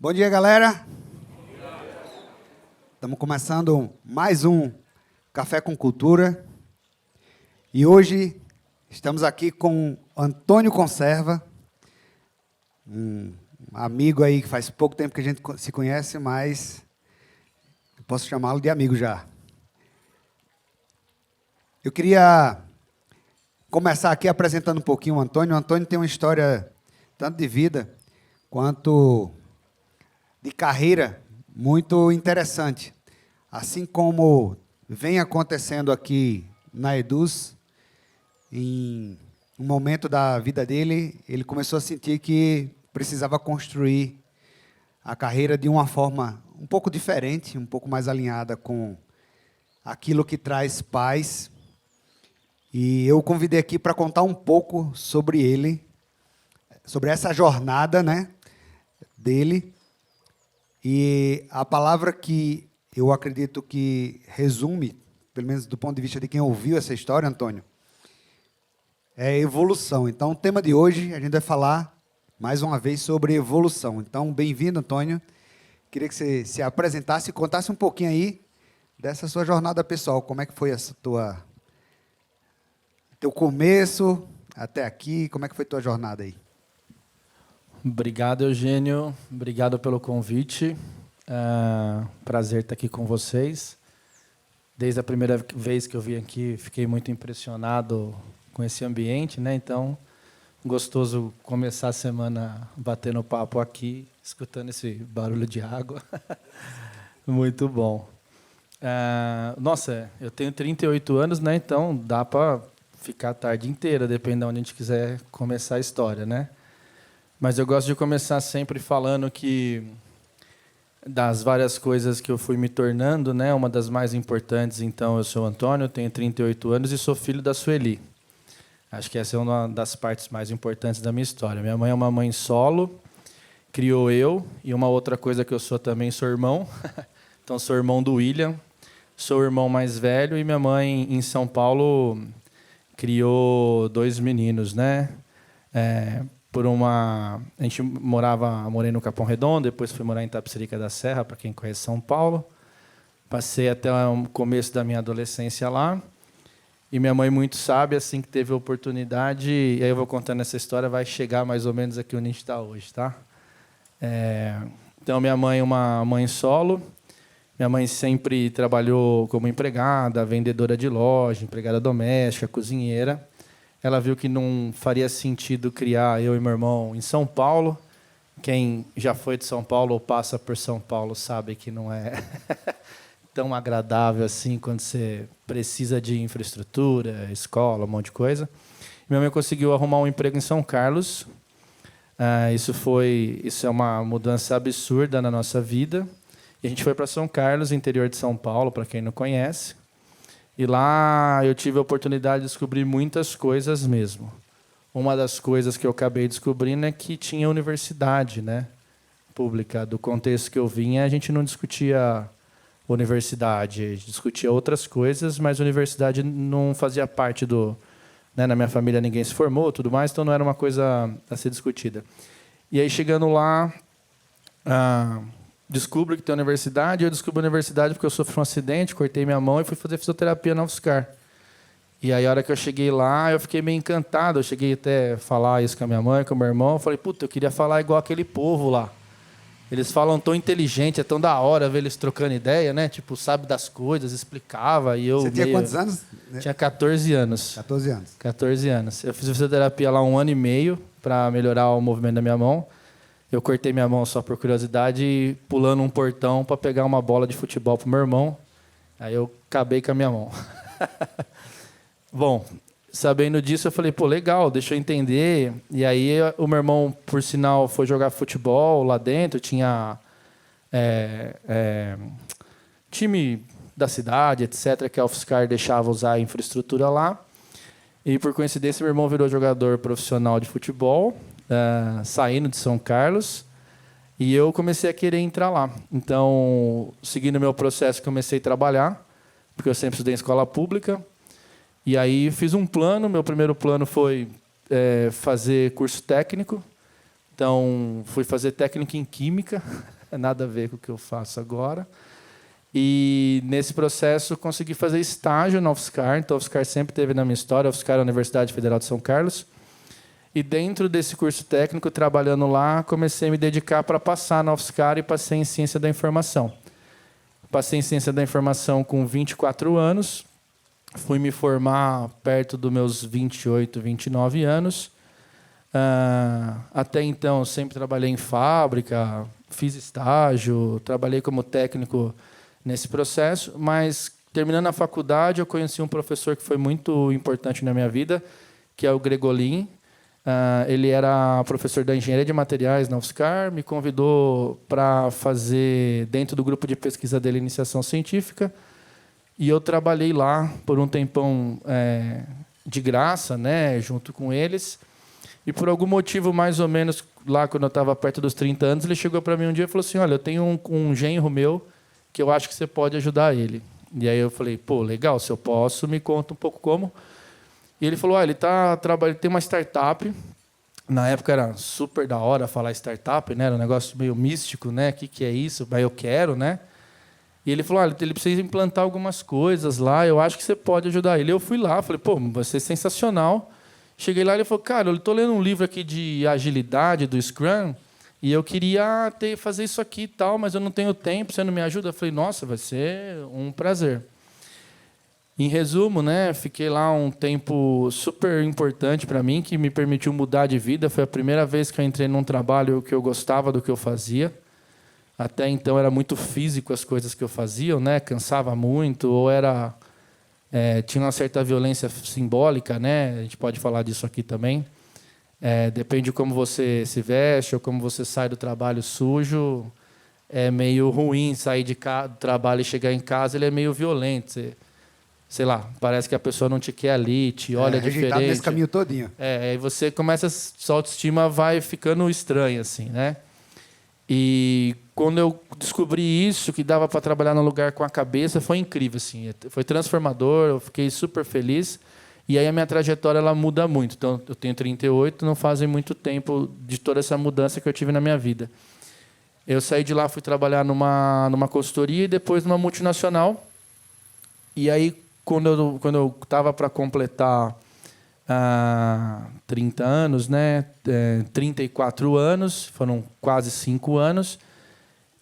Bom dia, galera. Estamos começando mais um Café com Cultura. E hoje estamos aqui com Antônio Conserva, um amigo aí que faz pouco tempo que a gente se conhece, mas eu posso chamá-lo de amigo já. Eu queria começar aqui apresentando um pouquinho o Antônio. O Antônio tem uma história tanto de vida quanto de carreira muito interessante. Assim como vem acontecendo aqui na Eduz, em um momento da vida dele, ele começou a sentir que precisava construir a carreira de uma forma um pouco diferente, um pouco mais alinhada com aquilo que traz paz. E eu o convidei aqui para contar um pouco sobre ele, sobre essa jornada, né, dele. E a palavra que eu acredito que resume, pelo menos do ponto de vista de quem ouviu essa história, Antônio, é evolução. Então, o tema de hoje, a gente vai falar, mais uma vez, sobre evolução. Então, bem-vindo, Antônio. Queria que você se apresentasse e contasse um pouquinho aí dessa sua jornada pessoal. Como é que foi essa teu começo até aqui? Como é que foi a tua jornada aí? Obrigado, Eugênio. Obrigado pelo convite. Prazer estar aqui com vocês. Desde a primeira vez que eu vim aqui, fiquei muito impressionado com esse ambiente, né? Então, gostoso começar a semana batendo papo aqui, escutando esse barulho de água. Muito bom. Nossa, eu tenho 38 anos, né? Então, dá para ficar a tarde inteira, depende de onde a gente quiser começar a história, né? Mas eu gosto de começar sempre falando que das várias coisas que eu fui me tornando, né, uma das mais importantes, então, eu sou o Antônio, tenho 38 anos e sou filho da Sueli. Acho que essa é uma das partes mais importantes da minha história. Minha mãe é uma mãe solo, criou eu, e uma outra coisa que eu sou também, sou irmão. Então, sou irmão do William, sou o irmão mais velho, e minha mãe, em São Paulo, criou 2 meninos, né? A gente morei no Capão Redondo, depois fui morar em Itapecerica da Serra, para quem conhece São Paulo. Passei até o começo da minha adolescência lá. E minha mãe, muito sábia, assim que teve a oportunidade, e aí eu vou contando essa história, vai chegar mais ou menos aqui onde a gente está hoje, tá? Então, minha mãe é uma mãe solo. Minha mãe sempre trabalhou como empregada, vendedora de loja, empregada doméstica, cozinheira. Ela viu que não faria sentido criar eu e meu irmão em São Paulo. Quem já foi de São Paulo ou passa por São Paulo sabe que não é tão agradável assim quando você precisa de infraestrutura, escola, um monte de coisa. Minha mãe conseguiu arrumar um emprego em São Carlos. Isso é uma mudança absurda na nossa vida. E a gente foi para São Carlos, interior de São Paulo, para quem não conhece. E lá eu tive a oportunidade de descobrir muitas coisas mesmo. Uma das coisas que eu acabei descobrindo é que tinha universidade, né, pública. Do contexto que eu vinha, a gente não discutia universidade, a gente discutia outras coisas, mas a universidade não fazia parte do... Né, na minha família ninguém se formou, tudo mais, então não era uma coisa a ser discutida. E aí, chegando lá... descubro que tem universidade, eu descubro a universidade porque eu sofri um acidente, cortei minha mão e fui fazer fisioterapia na UFSCar. E aí, a hora que eu cheguei lá, eu fiquei meio encantado. Eu cheguei até a falar isso com a minha mãe, com o meu irmão. Eu falei, puta, eu queria falar igual aquele povo lá. Eles falam tão inteligente, é tão da hora ver eles trocando ideia, né? Tipo, sabe das coisas, explicava. E eu Você tinha quantos anos? Tinha 14 anos. 14 anos. 14 anos. Eu fiz fisioterapia lá 1 ano e meio para melhorar o movimento da minha mão. Eu cortei minha mão só por curiosidade, pulando um portão para pegar uma bola de futebol para o meu irmão. Aí eu acabei com a minha mão. Bom, sabendo disso, eu falei, pô, legal, deixa eu entender. E aí o meu irmão, por sinal, foi jogar futebol lá dentro. Tinha time da cidade, etc., que a UFSCar deixava usar a infraestrutura lá. E, por coincidência, meu irmão virou jogador profissional de futebol, saindo de São Carlos, e eu comecei a querer entrar lá. Então, seguindo o meu processo, comecei a trabalhar, porque eu sempre estudei em escola pública, e aí fiz um plano. Meu primeiro plano foi fazer curso técnico, Então, fui fazer técnico em Química, nada a ver com o que eu faço agora. E, nesse processo, consegui fazer estágio na UFSCar. Então, a UFSCar sempre teve na minha história. A UFSCar é a Universidade Federal de São Carlos. E, dentro desse curso técnico, trabalhando lá, comecei a me dedicar para passar na UFSCar e passei em Ciência da Informação. Passei em Ciência da Informação com 24 anos. Fui me formar perto dos meus 28, 29 anos. Até então, sempre trabalhei em fábrica, fiz estágio, trabalhei como técnico nesse processo, mas, terminando a faculdade, eu conheci um professor que foi muito importante na minha vida, que é o Gregolin. Ele era professor da Engenharia de Materiais na UFSCar, me convidou para fazer, dentro do grupo de pesquisa dele, iniciação científica, e eu trabalhei lá por um tempão de graça, né, junto com eles. E, por algum motivo, mais ou menos, lá quando eu estava perto dos 30 anos, ele chegou para mim um dia e falou assim, olha, eu tenho um genro meu que eu acho que você pode ajudar ele. E aí eu falei, pô, legal, se eu posso, me conta um pouco como. E ele falou, ele tem uma startup. Na época era super da hora falar startup, né? Era um negócio meio místico, né? O que é isso? Mas eu quero, né? E ele falou, ele precisa implantar algumas coisas lá, eu acho que você pode ajudar ele. Eu fui lá, falei, pô, vai ser sensacional. Cheguei lá e ele falou, cara, eu estou lendo um livro aqui de agilidade do Scrum e eu queria fazer isso aqui e tal, mas eu não tenho tempo, você não me ajuda? Eu falei, nossa, vai ser um prazer. Em resumo, né, fiquei lá um tempo super importante para mim, que me permitiu mudar de vida. Foi a primeira vez que eu entrei num trabalho que eu gostava do que eu fazia. Até então era muito físico as coisas que eu fazia, né? Cansava muito, ou tinha uma certa violência simbólica, né? A gente pode falar disso aqui também. Depende de como você se veste ou como você sai do trabalho sujo. É meio ruim sair do trabalho e chegar em casa, ele é meio violento. Sei lá, parece que a pessoa não te quer ali, te olha diferente. Nesse caminho todinho. Aí você começa, sua autoestima vai ficando estranha, assim, né? E quando eu descobri isso, que dava para trabalhar no lugar com a cabeça, foi incrível, assim. Foi transformador, eu fiquei super feliz. E aí a minha trajetória ela muda muito. Então, eu tenho 38, não fazem muito tempo de toda essa mudança que eu tive na minha vida. Eu saí de lá, fui trabalhar numa consultoria e depois numa multinacional. E aí, quando eu estava para completar 30 anos, né? 34 anos, foram quase 5 anos.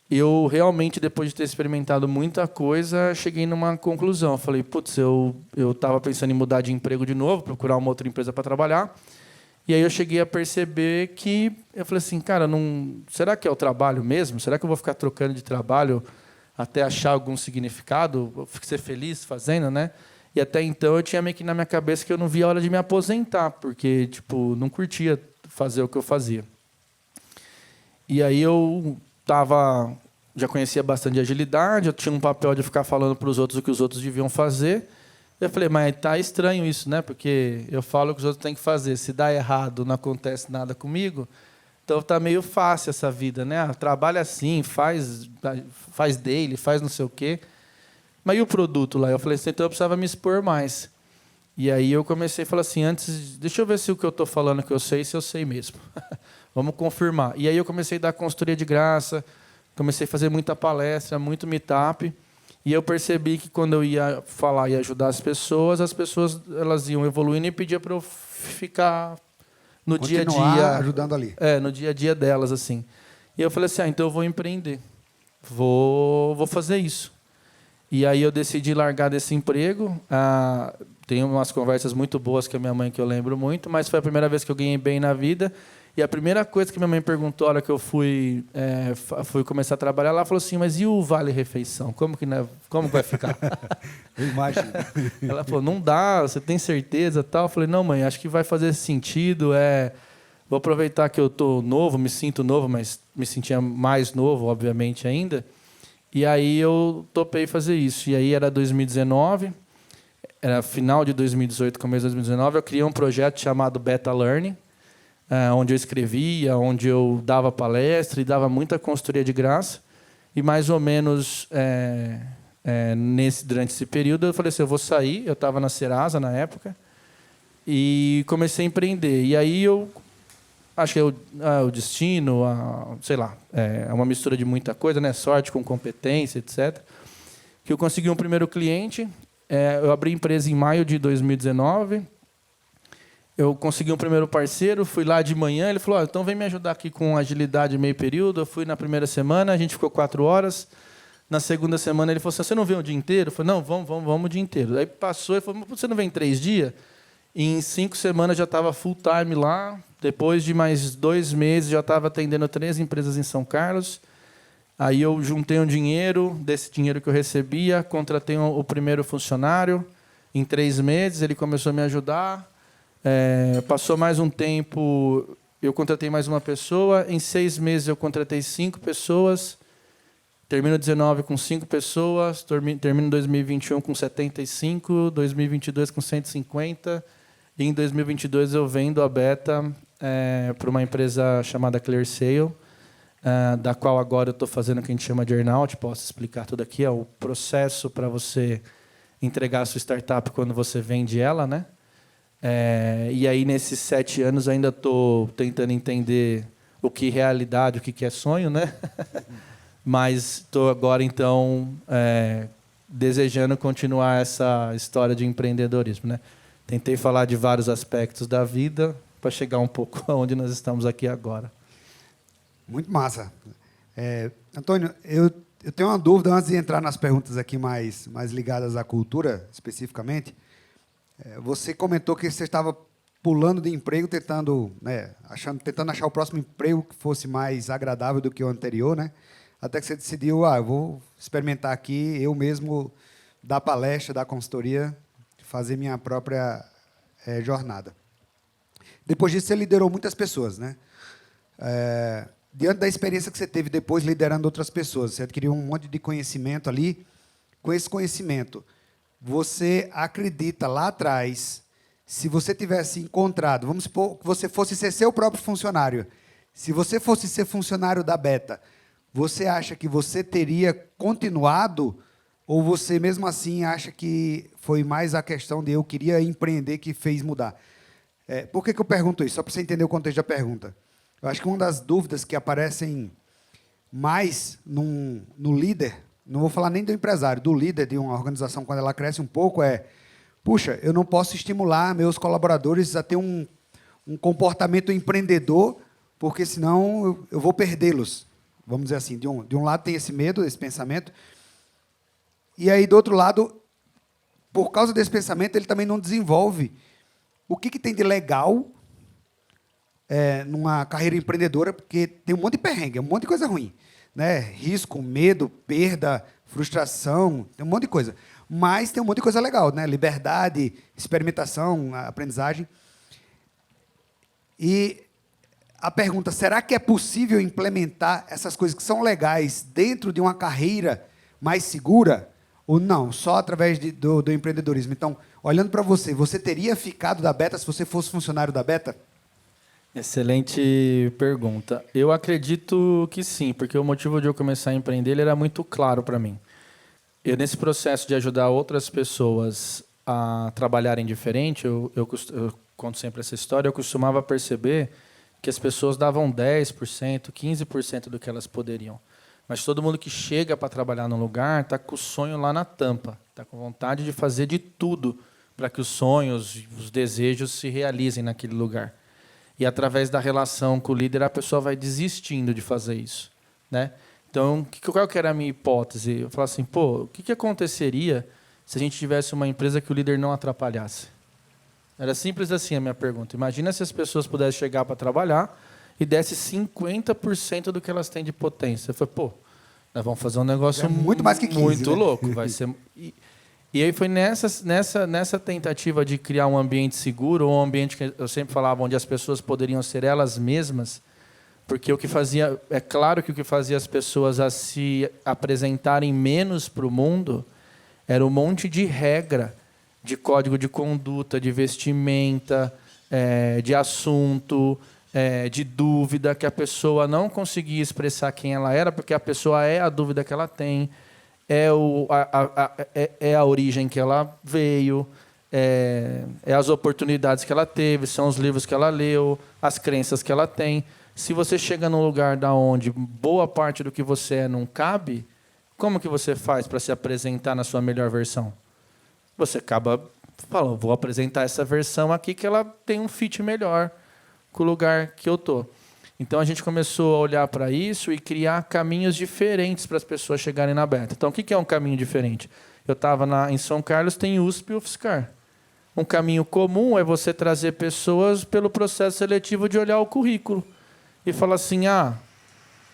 Eu realmente, depois de ter experimentado muita coisa, cheguei numa conclusão. Falei, putz, eu estava pensando em mudar de emprego de novo, procurar uma outra empresa para trabalhar. E aí eu cheguei a perceber que... Eu falei assim, cara, será que é o trabalho mesmo? Será que eu vou ficar trocando de trabalho até achar algum significado? Vou ser feliz fazendo, né? E até então eu tinha meio que na minha cabeça que eu não via a hora de me aposentar, porque não curtia fazer o que eu fazia. E aí eu já conhecia bastante de agilidade, eu tinha um papel de ficar falando para os outros o que os outros deviam fazer. Eu falei, mas tá estranho isso, né? Porque eu falo o que os outros têm que fazer. Se dá errado, não acontece nada comigo. Então tá meio fácil essa vida, né? Trabalha assim, faz daily, faz não sei o quê. Mas e o produto lá? Eu falei assim, então eu precisava me expor mais. E aí eu comecei a falar assim, deixa eu ver se o que eu estou falando que eu sei, se eu sei mesmo. Vamos confirmar. E aí eu comecei a dar consultoria de graça, comecei a fazer muita palestra, muito meetup. E eu percebi que quando eu ia falar e ajudar as pessoas elas iam evoluindo e pediam para eu ficar no dia a dia, ajudando ali. No dia a dia delas, assim. E eu falei assim, então eu vou empreender. Vou fazer isso. E aí eu decidi largar desse emprego. Tenho umas conversas muito boas com a minha mãe que eu lembro muito, mas foi a primeira vez que eu ganhei bem na vida. E a primeira coisa que minha mãe perguntou na hora que eu fui começar a trabalhar, ela falou assim, mas e o vale-refeição? Como vai ficar? Eu imagino. Ela falou, não dá, você tem certeza? Tal. Eu falei, não, mãe, acho que vai fazer sentido. Vou aproveitar que eu estou novo, me sinto novo, mas me sentia mais novo, obviamente, ainda. E aí eu topei fazer isso. E aí era 2019, era final de 2018, começo de 2019, eu criei um projeto chamado Beta Learning, onde eu escrevia, onde eu dava palestra e dava muita consultoria de graça. E mais ou menos durante esse período eu falei assim, eu vou sair, eu estava na Serasa na época, e comecei a empreender. E aí eu acho que é o destino, sei lá, é uma mistura de muita coisa, né? Sorte com competência, etc. Que eu consegui um primeiro cliente. Eu abri a empresa em maio de 2019. Eu consegui um primeiro parceiro, fui lá de manhã, ele falou, então vem me ajudar aqui com agilidade meio período. Eu fui na primeira semana, a gente ficou 4 horas. Na segunda semana ele falou assim, você não vem o dia inteiro? Eu falei, não, vamos o dia inteiro. Aí passou, ele falou, você não vem 3 dias? E em 5 semanas já estava full time lá. Depois de mais 2 meses já estava atendendo 3 empresas em São Carlos. Aí eu juntei um dinheiro, desse dinheiro que eu recebia, contratei o primeiro funcionário. Em 3 meses ele começou a me ajudar. Passou mais um tempo, eu contratei mais uma pessoa. Em 6 meses eu contratei 5 pessoas. Termino 19 com 5 pessoas. Termino 2021 com 75. 2022 com 150. E em 2022 eu vendo a Beta para uma empresa chamada ClearSale, da qual agora eu estou fazendo o que a gente chama de earn-out. Posso explicar tudo aqui. É o processo para você entregar a sua startup quando você vende ela, né? E aí, nesses 7 anos, ainda estou tentando entender o que é realidade, o que é sonho, né? Mas estou agora, então, desejando continuar essa história de empreendedorismo, né? Tentei falar de vários aspectos da vida para chegar um pouco aonde nós estamos aqui agora. Muito massa. Antônio, eu tenho uma dúvida antes de entrar nas perguntas aqui mais ligadas à cultura, especificamente. Você comentou que você estava pulando de emprego, tentando achar o próximo emprego que fosse mais agradável do que o anterior, né? Até que você decidiu, eu vou experimentar aqui, eu mesmo dar palestra, dar consultoria, fazer minha própria jornada. Depois disso, você liderou muitas pessoas, né? Diante da experiência que você teve depois liderando outras pessoas, você adquiriu um monte de conhecimento ali. Com esse conhecimento, você acredita lá atrás, se você tivesse encontrado, vamos supor que você fosse ser seu próprio funcionário, se você fosse ser funcionário da Beta, você acha que você teria continuado, ou você mesmo assim acha que foi mais a questão de eu queria empreender que fez mudar? Por que eu pergunto isso? Só para você entender o contexto da pergunta. Eu acho que uma das dúvidas que aparecem mais no líder, não vou falar nem do empresário, do líder de uma organização, quando ela cresce um pouco, puxa, eu não posso estimular meus colaboradores a ter um comportamento empreendedor, porque senão eu vou perdê-los. Vamos dizer assim, de um lado tem esse medo, esse pensamento, e aí, do outro lado, por causa desse pensamento, ele também não desenvolve o que tem de legal numa carreira empreendedora, porque tem um monte de perrengue, um monte de coisa ruim, né? Risco, medo, perda, frustração, tem um monte de coisa. Mas tem um monte de coisa legal, né? Liberdade, experimentação, aprendizagem. E a pergunta, será que é possível implementar essas coisas que são legais dentro de uma carreira mais segura? Ou não, só através do empreendedorismo? Então, olhando para você, você teria ficado da Beta se você fosse funcionário da Beta? Excelente pergunta. Eu acredito que sim, porque o motivo de eu começar a empreender ele era muito claro para mim. Eu, nesse processo de ajudar outras pessoas a trabalharem diferente, eu conto sempre essa história, eu costumava perceber que as pessoas davam 10%, 15% do que elas poderiam. Mas todo mundo que chega para trabalhar num lugar está com o sonho lá na tampa, está com vontade de fazer de tudo para que os sonhos, os desejos se realizem naquele lugar. E, através da relação com o líder, a pessoa vai desistindo de fazer isso, né? Então, qual que era a minha hipótese? Eu falava assim, o que aconteceria se a gente tivesse uma empresa que o líder não atrapalhasse? Era simples assim a minha pergunta. Imagina se as pessoas pudessem chegar para trabalhar e desse 50% do que elas têm de potência. Eu falei, nós vamos fazer um negócio muito mais que 15, muito né? louco. Vai ser... E aí foi nessa tentativa de criar um ambiente seguro, um ambiente que eu sempre falava, onde as pessoas poderiam ser elas mesmas, porque é claro que o que fazia as pessoas a se apresentarem menos para o mundo era um monte de regra, de código de conduta, de vestimenta, de assunto, de dúvida, que a pessoa não conseguia expressar quem ela era, porque a pessoa é a dúvida que ela tem, é a origem que ela veio, as oportunidades que ela teve, são os livros que ela leu, as crenças que ela tem. Se você chega num lugar da onde boa parte do que você é não cabe, como que você faz para se apresentar na sua melhor versão? Você acaba falando, vou apresentar essa versão aqui que ela tem um fit melhor com o lugar que eu tô. Então a gente começou a olhar para isso e criar caminhos diferentes para as pessoas chegarem na Beta. Então o que é um caminho diferente? Eu estava em São Carlos, tem USP e UFSCar. Um caminho comum é você trazer pessoas pelo processo seletivo de olhar o currículo e falar assim,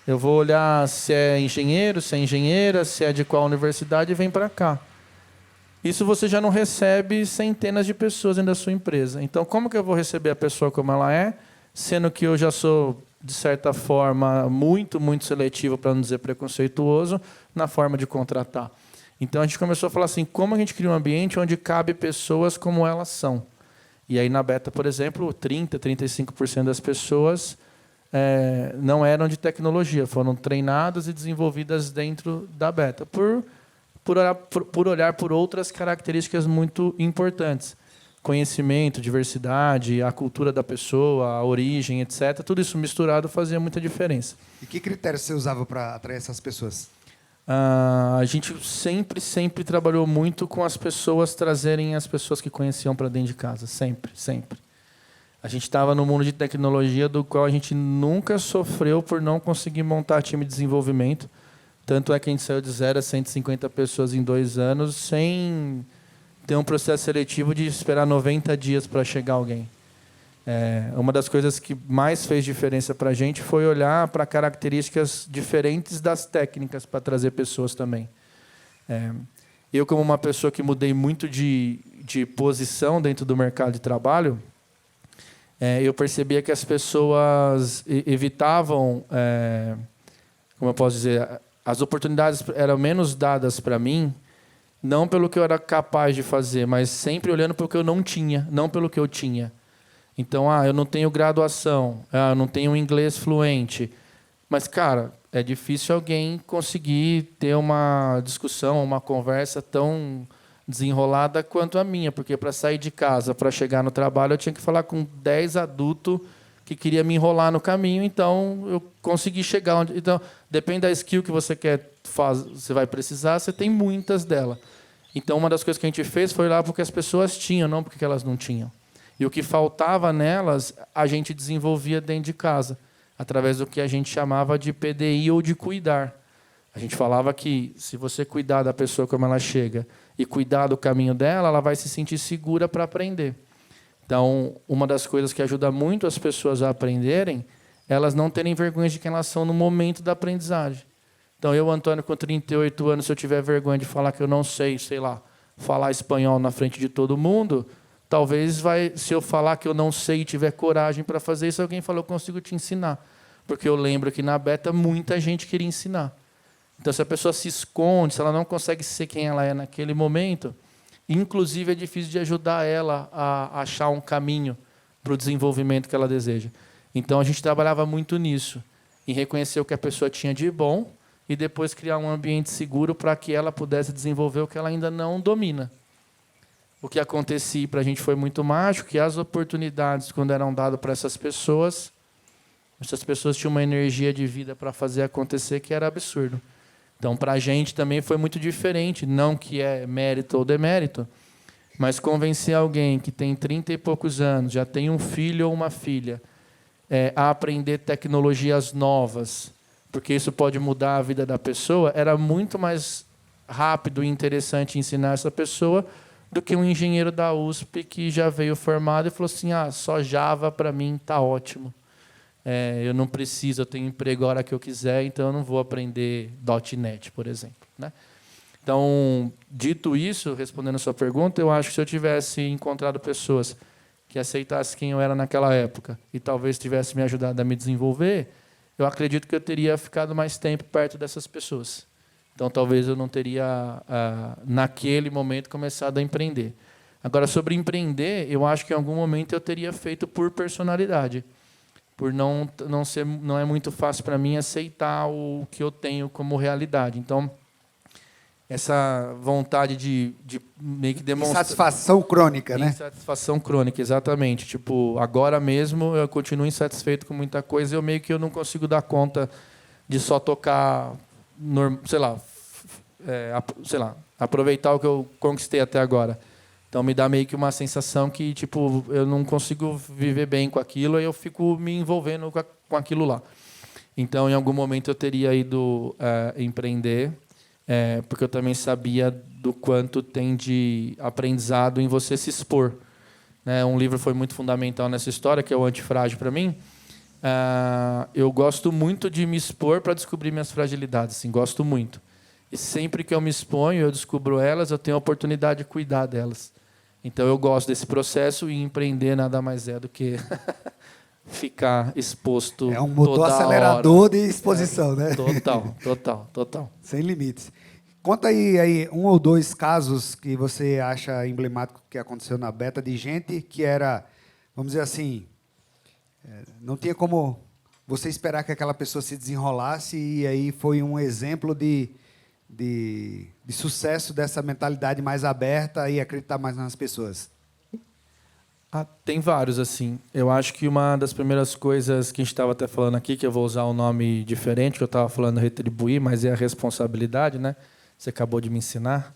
eu vou olhar se é engenheiro, se é engenheira, se é de qual universidade e vem para cá. Isso você já não recebe centenas de pessoas dentro da sua empresa. Então, como que eu vou receber a pessoa como ela é, sendo que eu já sou, de certa forma, muito, muito seletivo, para não dizer preconceituoso, na forma de contratar? Então, a gente começou a falar assim, como a gente cria um ambiente onde cabe pessoas como elas são? E aí, na Beta, por exemplo, 30%, 35% das pessoas não eram de tecnologia, foram treinadas e desenvolvidas dentro da Beta, por olhar por outras características muito importantes. Conhecimento, diversidade, a cultura da pessoa, a origem, etc. Tudo isso misturado fazia muita diferença. E que critérios você usava para atrair essas pessoas? A gente sempre trabalhou muito com as pessoas trazerem as pessoas que conheciam para dentro de casa. Sempre. A gente estava no mundo de tecnologia do qual a gente nunca sofreu por não conseguir montar time de desenvolvimento. Tanto é que a gente saiu de 0 a 150 pessoas em 2 anos sem ter um processo seletivo de esperar 90 dias para chegar alguém. Uma das coisas que mais fez diferença para a gente foi olhar para características diferentes das técnicas para trazer pessoas também. Eu, como uma pessoa que mudei muito de posição dentro do mercado de trabalho, eu percebia que as pessoas evitavam, como eu posso dizer, as oportunidades eram menos dadas para mim, não pelo que eu era capaz de fazer, mas sempre olhando para o que eu não tinha, não pelo que eu tinha. Então, eu não tenho graduação, eu não tenho inglês fluente. Mas, cara, é difícil alguém conseguir ter uma discussão, uma conversa tão desenrolada quanto a minha, porque para sair de casa, para chegar no trabalho, eu tinha que falar com 10 adultos que queria me enrolar no caminho, então eu consegui chegar onde... Então, depende da skill que você quer fazer, você vai precisar, você tem muitas delas. Então, uma das coisas que a gente fez foi olhar porque as pessoas tinham, não porque elas não tinham. E o que faltava nelas, a gente desenvolvia dentro de casa, através do que a gente chamava de PDI ou de cuidar. A gente falava que, se você cuidar da pessoa como ela chega e cuidar do caminho dela, ela vai se sentir segura para aprender. Então, uma das coisas que ajuda muito as pessoas a aprenderem, elas não terem vergonha de quem elas são no momento da aprendizagem. Então, eu, Antônio, com 38 anos, se eu tiver vergonha de falar que eu não sei, falar espanhol na frente de todo mundo, talvez, se eu falar que eu não sei e tiver coragem para fazer isso, alguém fala, eu consigo te ensinar. Porque eu lembro que na Beta muita gente queria ensinar. Então, se a pessoa se esconde, se ela não consegue ser quem ela é naquele momento, inclusive é difícil de ajudar ela a achar um caminho para o desenvolvimento que ela deseja. Então, a gente trabalhava muito nisso, em reconhecer o que a pessoa tinha de bom e depois criar um ambiente seguro para que ela pudesse desenvolver o que ela ainda não domina. O que acontecia para a gente foi muito mágico, que as oportunidades, quando eram dadas para essas pessoas tinham uma energia de vida para fazer acontecer que era absurdo. Então, para a gente também foi muito diferente, não que é mérito ou demérito, mas convencer alguém que tem 30 e poucos anos, já tem um filho ou uma filha, a aprender tecnologias novas, porque isso pode mudar a vida da pessoa, era muito mais rápido e interessante ensinar essa pessoa do que um engenheiro da USP que já veio formado e falou assim, só Java para mim está ótimo. Eu não preciso, eu tenho emprego a hora que eu quiser, então eu não vou aprender .NET, por exemplo. Né? Então, dito isso, respondendo a sua pergunta, eu acho que se eu tivesse encontrado pessoas que aceitassem quem eu era naquela época e talvez tivesse me ajudado a me desenvolver, eu acredito que eu teria ficado mais tempo perto dessas pessoas. Então, talvez eu não teria, naquele momento, começado a empreender. Agora, sobre empreender, eu acho que em algum momento eu teria feito por personalidade. Por não é muito fácil para mim aceitar o que eu tenho como realidade. Então, essa vontade de meio que demonstrar... Insatisfação crônica, né? Insatisfação crônica, exatamente. Tipo, agora mesmo eu continuo insatisfeito com muita coisa e eu não consigo dar conta de só tocar, sei lá, aproveitar o que eu conquistei até agora. Então me dá meio que uma sensação que tipo eu não consigo viver bem com aquilo e eu fico me envolvendo com aquilo lá. Então, em algum momento eu teria ido empreender, porque eu também sabia do quanto tem de aprendizado em você se expor. Né? Um livro foi muito fundamental nessa história, que é o Antifrágil para mim. Eu gosto muito de me expor para descobrir minhas fragilidades, assim, gosto muito. E sempre que eu me exponho, eu descubro elas, eu tenho a oportunidade de cuidar delas. Então, eu gosto desse processo e empreender nada mais é do que ficar exposto É um motor toda acelerador hora. de exposição, né? Total. Sem limites. Conta aí um ou dois casos que você acha emblemático que aconteceu na Beta de gente que era, vamos dizer assim, não tinha como você esperar que aquela pessoa se desenrolasse e aí foi um exemplo de sucesso dessa mentalidade mais aberta e acreditar mais nas pessoas. Tem vários, assim. Eu acho que uma das primeiras coisas que a gente estava até falando aqui, que eu vou usar um nome diferente, que eu estava falando retribuir, mas é a responsabilidade, né? Você acabou de me ensinar.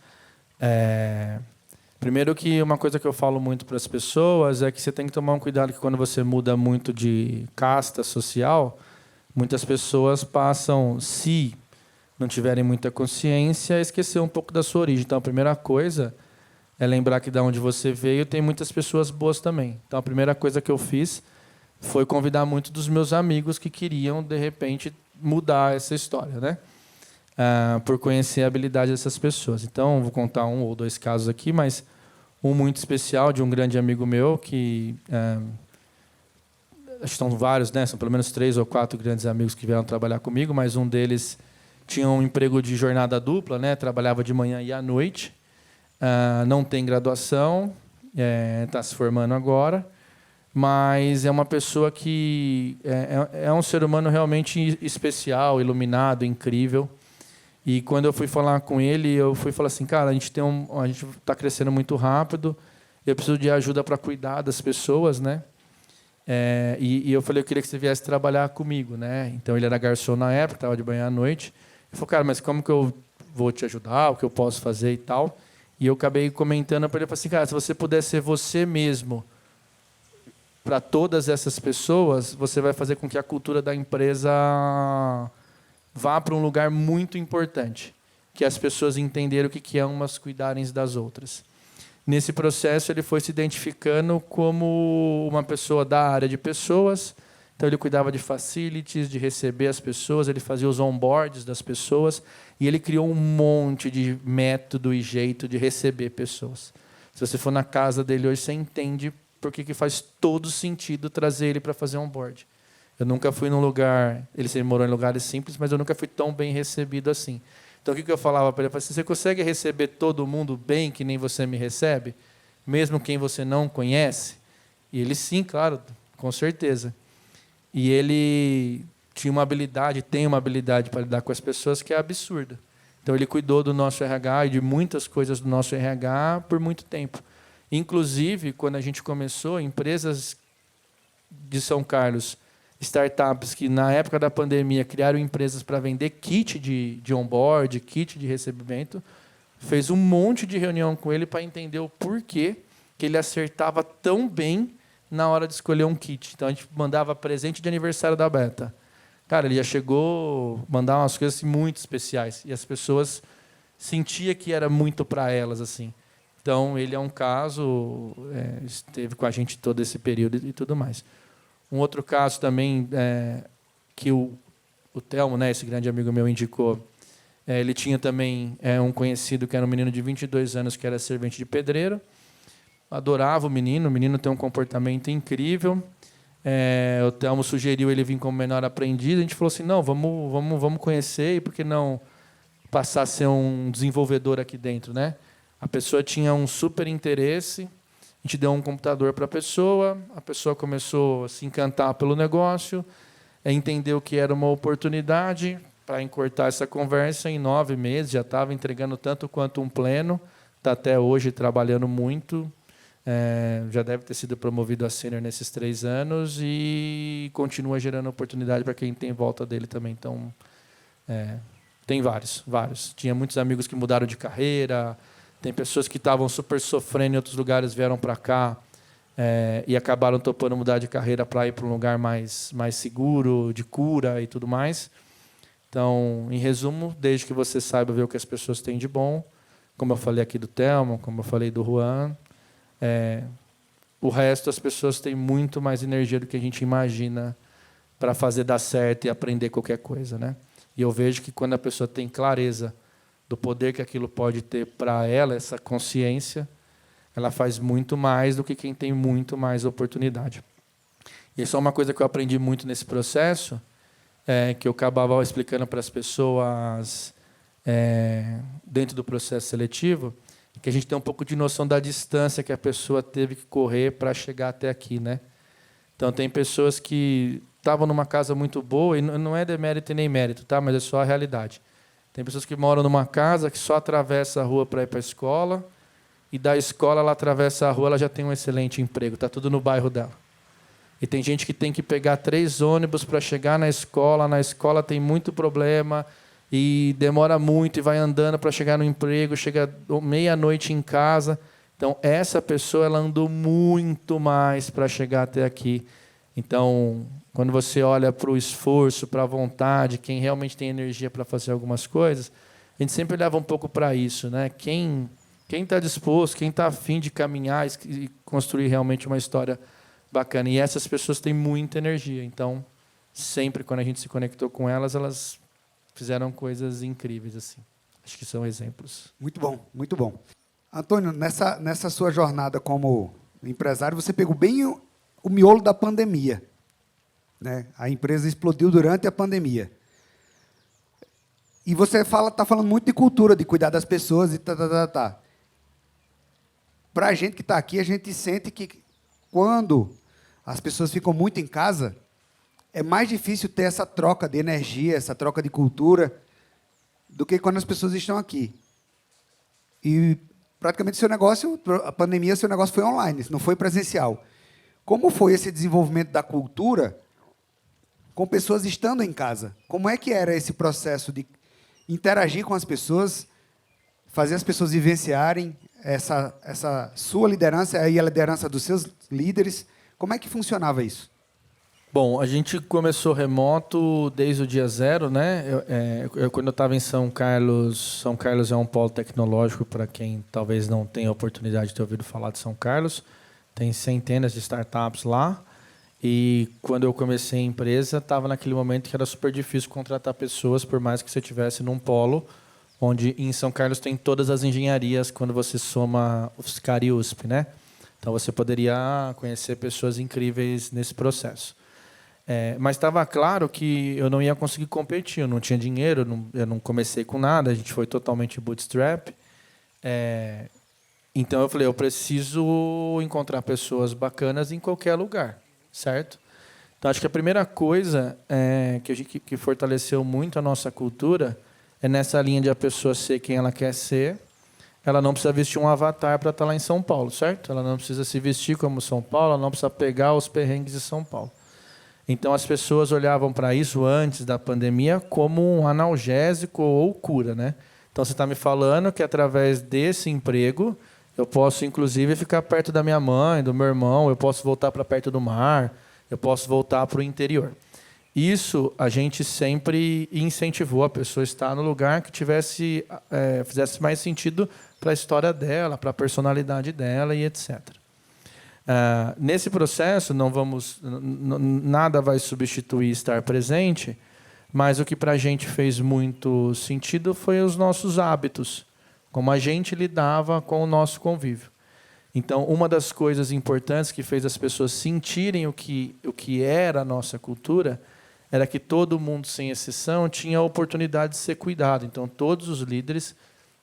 Primeiro que uma coisa que eu falo muito para as pessoas é que você tem que tomar um cuidado que quando você muda muito de casta social, muitas pessoas passam, se não tiverem muita consciência, a esquecer um pouco da sua origem. Então, a primeira coisa é lembrar que de onde você veio tem muitas pessoas boas também. Então, a primeira coisa que eu fiz foi convidar muitos dos meus amigos que queriam, de repente, mudar essa história, né? Por conhecer a habilidade dessas pessoas. Então, vou contar um ou dois casos aqui, mas um muito especial de um grande amigo meu, que acho que são vários, né? São pelo menos 3 ou 4 grandes amigos que vieram trabalhar comigo, mas um deles tinha um emprego de jornada dupla, né? Trabalhava de manhã e à noite. Não tem graduação, está se formando agora, mas é uma pessoa que é um ser humano realmente especial, iluminado, incrível. E quando eu fui falar com ele, eu fui falar assim, cara, a gente está crescendo muito rápido, eu preciso de ajuda para cuidar das pessoas, né? E eu falei, eu queria que você viesse trabalhar comigo, né? Então ele era garçom na época, estava de manhã à noite. Ele falou, cara, mas como que eu vou te ajudar, o que eu posso fazer e tal? E eu acabei comentando para ele, falei assim, cara, se você puder ser você mesmo para todas essas pessoas, você vai fazer com que a cultura da empresa vá para um lugar muito importante, que as pessoas entenderam o que é umas cuidarem das outras. Nesse processo, ele foi se identificando como uma pessoa da área de pessoas. Então, ele cuidava de facilities, de receber as pessoas, ele fazia os onboards das pessoas e ele criou um monte de método e jeito de receber pessoas. Se você for na casa dele hoje, você entende por que faz todo sentido trazer ele para fazer onboard. Eu nunca fui num lugar... Ele sempre morou em lugares simples, mas eu nunca fui tão bem recebido assim. Então, o que eu falava para ele? Eu falei assim, você consegue receber todo mundo bem, que nem você me recebe? Mesmo quem você não conhece? E ele, sim, claro, com certeza. E ele tinha uma habilidade, tem uma habilidade para lidar com as pessoas que é absurda. Então, ele cuidou do nosso RH e de muitas coisas do nosso RH por muito tempo. Inclusive, quando a gente começou, empresas de São Carlos, startups que, na época da pandemia, criaram empresas para vender kit de onboard, kit de recebimento, fez um monte de reunião com ele para entender o porquê que ele acertava tão bem na hora de escolher um kit. Então, a gente mandava presente de aniversário da Beta. Cara, ele já chegou a mandar umas coisas assim, muito especiais. E as pessoas sentiam que era muito para elas, assim. Então, ele é um caso, esteve com a gente todo esse período e tudo mais. Um outro caso também, que o Telmo, né, esse grande amigo meu, indicou, ele tinha também um conhecido que era um menino de 22 anos, que era servente de pedreiro. Adorava o menino tem um comportamento incrível. O Telmo sugeriu ele vir como menor aprendiz. A gente falou assim, não, vamos conhecer, e por que não passar a ser um desenvolvedor aqui dentro, né? A pessoa tinha um super interesse, a gente deu um computador para a pessoa começou a se encantar pelo negócio, entendeu que era uma oportunidade, para encurtar essa conversa, em 9 meses já estava entregando tanto quanto um pleno, está até hoje trabalhando muito, já deve ter sido promovido a sênior nesses 3 anos e continua gerando oportunidade para quem tem em volta dele também. Então, tem vários. Tinha muitos amigos que mudaram de carreira, tem pessoas que estavam super sofrendo em outros lugares, vieram para cá e acabaram topando mudar de carreira para ir para um lugar mais seguro, de cura e tudo mais. Então, em resumo, desde que você saiba ver o que as pessoas têm de bom, como eu falei aqui do Thelma, como eu falei do Juan, o resto as pessoas têm muito mais energia do que a gente imagina para fazer dar certo e aprender qualquer coisa, né? E eu vejo que quando a pessoa tem clareza do poder que aquilo pode ter para ela, essa consciência, ela faz muito mais do que quem tem muito mais oportunidade. E isso é uma coisa que eu aprendi muito nesse processo, que eu acabava explicando para as pessoas dentro do processo seletivo, que a gente tem um pouco de noção da distância que a pessoa teve que correr para chegar até aqui, né? Então, tem pessoas que estavam numa casa muito boa, e não é demérito nem mérito, tá? Mas é só a realidade. Tem pessoas que moram numa casa que só atravessa a rua para ir para a escola, e da escola ela atravessa a rua, ela já tem um excelente emprego, está tudo no bairro dela. E tem gente que tem que pegar 3 ônibus para chegar na escola tem muito problema, e demora muito, e vai andando para chegar no emprego, chega meia-noite em casa. Então, essa pessoa ela andou muito mais para chegar até aqui. Então, quando você olha para o esforço, para a vontade, quem realmente tem energia para fazer algumas coisas, a gente sempre leva um pouco para isso, né? Quem está disposto, quem está afim de caminhar e construir realmente uma história bacana. E essas pessoas têm muita energia. Então, sempre quando a gente se conectou com elas, elas fizeram coisas incríveis, assim. Acho que são exemplos. Muito bom, muito bom. Antônio, nessa sua jornada como empresário, você pegou bem o miolo da pandemia, né? A empresa explodiu durante a pandemia. E você está falando muito de cultura, de cuidar das pessoas e tá. Para a gente que está aqui, a gente sente que quando as pessoas ficam muito em casa, é mais difícil ter essa troca de energia, essa troca de cultura, do que quando as pessoas estão aqui. E praticamente a pandemia, seu negócio foi online, não foi presencial. Como foi esse desenvolvimento da cultura com pessoas estando em casa? Como é que era esse processo de interagir com as pessoas, fazer as pessoas vivenciarem essa sua liderança e a liderança dos seus líderes? Como é que funcionava isso? Bom, a gente começou remoto desde o dia 0, né? Quando eu estava em São Carlos é um polo tecnológico, para quem talvez não tenha a oportunidade de ter ouvido falar de São Carlos. Tem centenas de startups lá. E quando eu comecei a empresa, estava naquele momento que era super difícil contratar pessoas, por mais que você estivesse num polo, onde em São Carlos tem todas as engenharias, quando você soma UFSCar e USP, né? Então você poderia conhecer pessoas incríveis nesse processo. Mas estava claro que eu não ia conseguir competir, eu não tinha dinheiro, eu não comecei com nada, a gente foi totalmente bootstrap. Então eu falei, eu preciso encontrar pessoas bacanas em qualquer lugar, certo? Então acho que a primeira coisa que fortaleceu muito a nossa cultura é nessa linha de a pessoa ser quem ela quer ser. Ela não precisa vestir um avatar para estar lá em São Paulo, certo? Ela não precisa se vestir como São Paulo, ela não precisa pegar os perrengues de São Paulo. Então, as pessoas olhavam para isso antes da pandemia como um analgésico ou cura, né? Então, você está me falando que, através desse emprego, eu posso, inclusive, ficar perto da minha mãe, do meu irmão, eu posso voltar para perto do mar, eu posso voltar para o interior. Isso, a gente sempre incentivou a pessoa a estar no lugar que fizesse mais sentido para a história dela, para a personalidade dela e etc. Nesse processo, nada vai substituir estar presente, mas o que para a gente fez muito sentido foi os nossos hábitos, como a gente lidava com o nosso convívio. Então, uma das coisas importantes que fez as pessoas sentirem o que era a nossa cultura era que todo mundo, sem exceção, tinha a oportunidade de ser cuidado. Então, todos os líderes,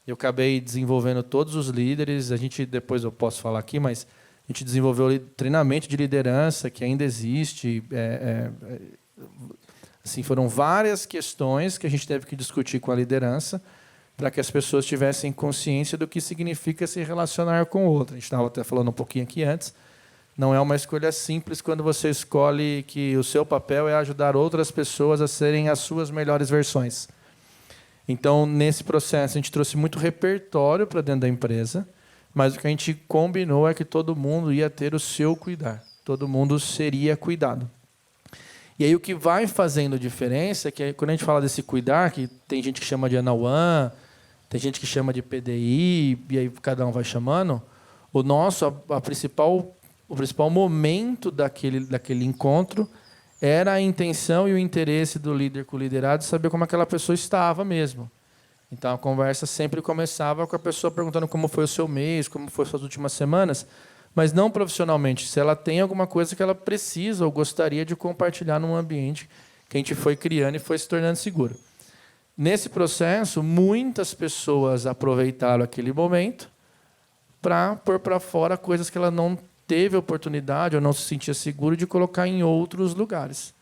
eu acabei desenvolvendo todos os líderes, depois eu posso falar aqui, mas a gente desenvolveu treinamento de liderança, que ainda existe. Assim, foram várias questões que a gente teve que discutir com a liderança para que as pessoas tivessem consciência do que significa se relacionar com o outro. A gente estava até falando um pouquinho aqui antes. Não é uma escolha simples quando você escolhe que o seu papel é ajudar outras pessoas a serem as suas melhores versões. Então, nesse processo, a gente trouxe muito repertório para dentro da empresa, mas o que a gente combinou é que todo mundo ia ter o seu cuidar. Todo mundo seria cuidado. E aí o que vai fazendo diferença é que quando a gente fala desse cuidar, que tem gente que chama de one-on-one, tem gente que chama de PDI, e aí cada um vai chamando, o principal momento daquele encontro era a intenção e o interesse do líder com o liderado de saber como aquela pessoa estava mesmo. Então, a conversa sempre começava com a pessoa perguntando como foi o seu mês, como foram as suas últimas semanas, mas não profissionalmente, se ela tem alguma coisa que ela precisa ou gostaria de compartilhar num ambiente que a gente foi criando e foi se tornando seguro. Nesse processo, muitas pessoas aproveitaram aquele momento para pôr para fora coisas que ela não teve oportunidade ou não se sentia seguro de colocar em outros lugares.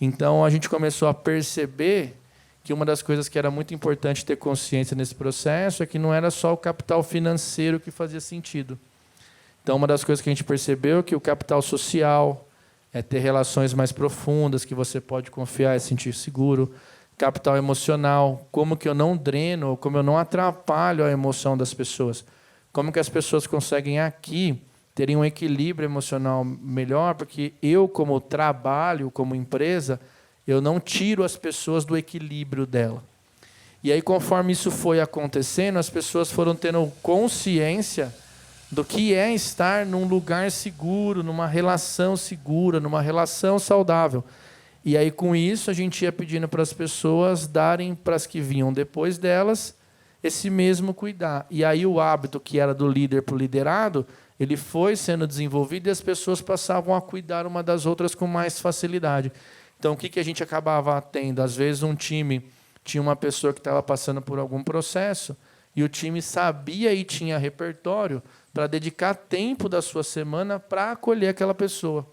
Então, a gente começou a perceber que uma das coisas que era muito importante ter consciência nesse processo é que não era só o capital financeiro que fazia sentido. Então, uma das coisas que a gente percebeu é que o capital social é ter relações mais profundas, que você pode confiar e sentir seguro. Capital emocional, como que eu não dreno, como eu não atrapalho a emoção das pessoas. Como que as pessoas conseguem aqui terem um equilíbrio emocional melhor, porque eu, como trabalho, como empresa, eu não tiro as pessoas do equilíbrio dela. E aí, conforme isso foi acontecendo, as pessoas foram tendo consciência do que é estar num lugar seguro, numa relação segura, numa relação saudável. E aí, com isso, a gente ia pedindo para as pessoas darem para as que vinham depois delas esse mesmo cuidar. E aí o hábito que era do líder para o liderado, ele foi sendo desenvolvido e as pessoas passavam a cuidar uma das outras com mais facilidade. Então, o que a gente acabava tendo? Às vezes, um time tinha uma pessoa que estava passando por algum processo e o time sabia e tinha repertório para dedicar tempo da sua semana para acolher aquela pessoa.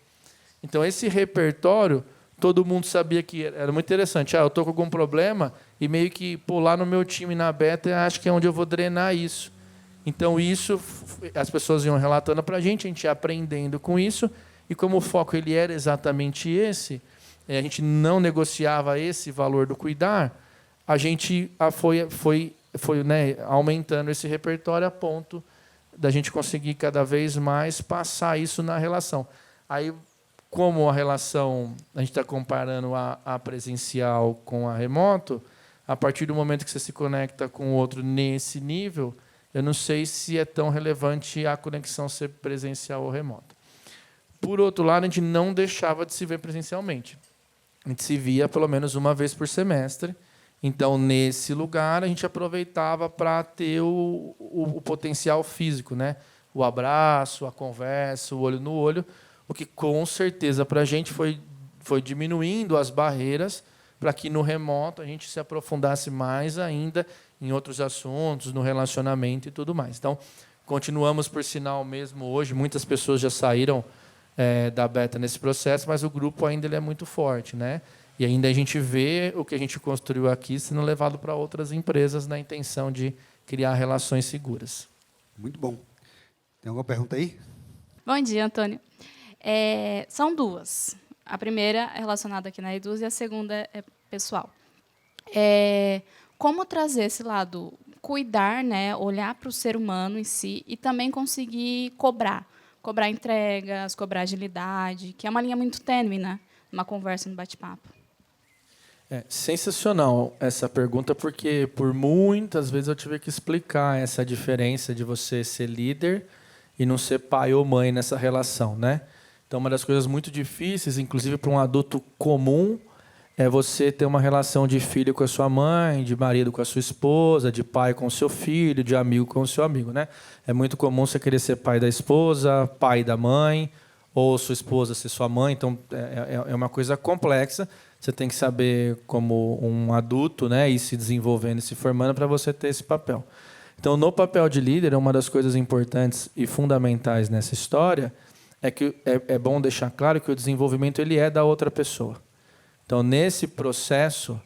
Então, esse repertório, todo mundo sabia que era muito interessante. Eu estou com algum problema e meio que lá no meu time, na beta, acho que é onde eu vou drenar isso. Então, isso, as pessoas iam relatando para a gente ia aprendendo com isso, e como o foco ele era exatamente esse, a gente não negociava esse valor do cuidar, a gente foi aumentando esse repertório a ponto da gente conseguir cada vez mais passar isso na relação. Aí, como a relação, a gente está comparando a presencial com a remoto, a partir do momento que você se conecta com o outro nesse nível, eu não sei se é tão relevante a conexão ser presencial ou remota. Por outro lado, a gente não deixava de se ver presencialmente. A gente se via pelo menos uma vez por semestre. Então, nesse lugar, a gente aproveitava para ter o potencial físico, né? O abraço, a conversa, o olho no olho, o que, com certeza, para a gente foi diminuindo as barreiras para que, no remoto, a gente se aprofundasse mais ainda em outros assuntos, no relacionamento e tudo mais. Então, continuamos, por sinal, mesmo hoje, muitas pessoas já saíram da beta nesse processo, mas o grupo ainda ele é muito forte, né? E ainda a gente vê o que a gente construiu aqui sendo levado para outras empresas na intenção de criar relações seguras. Muito bom. Tem alguma pergunta aí? Bom dia, Antônio. São duas. A primeira é relacionada aqui na Eduz e a segunda é pessoal. Como trazer esse lado, cuidar, né, olhar para o ser humano em si e também conseguir cobrar entregas, cobrar agilidade, que é uma linha muito tênue, né, numa conversa, no bate-papo. É sensacional essa pergunta, porque por muitas vezes eu tive que explicar essa diferença de você ser líder e não ser pai ou mãe nessa relação, né? Então, uma das coisas muito difíceis, inclusive para um adulto comum, é você ter uma relação de filho com a sua mãe, de marido com a sua esposa, de pai com o seu filho, de amigo com o seu amigo, né? É muito comum você querer ser pai da esposa, pai da mãe, ou sua esposa ser sua mãe. Então, é uma coisa complexa. Você tem que saber, como um adulto, né, ir se desenvolvendo e se formando para você ter esse papel. Então, no papel de líder, uma das coisas importantes e fundamentais nessa história é que é bom deixar claro que o desenvolvimento ele é da outra pessoa. Então, nesse processo,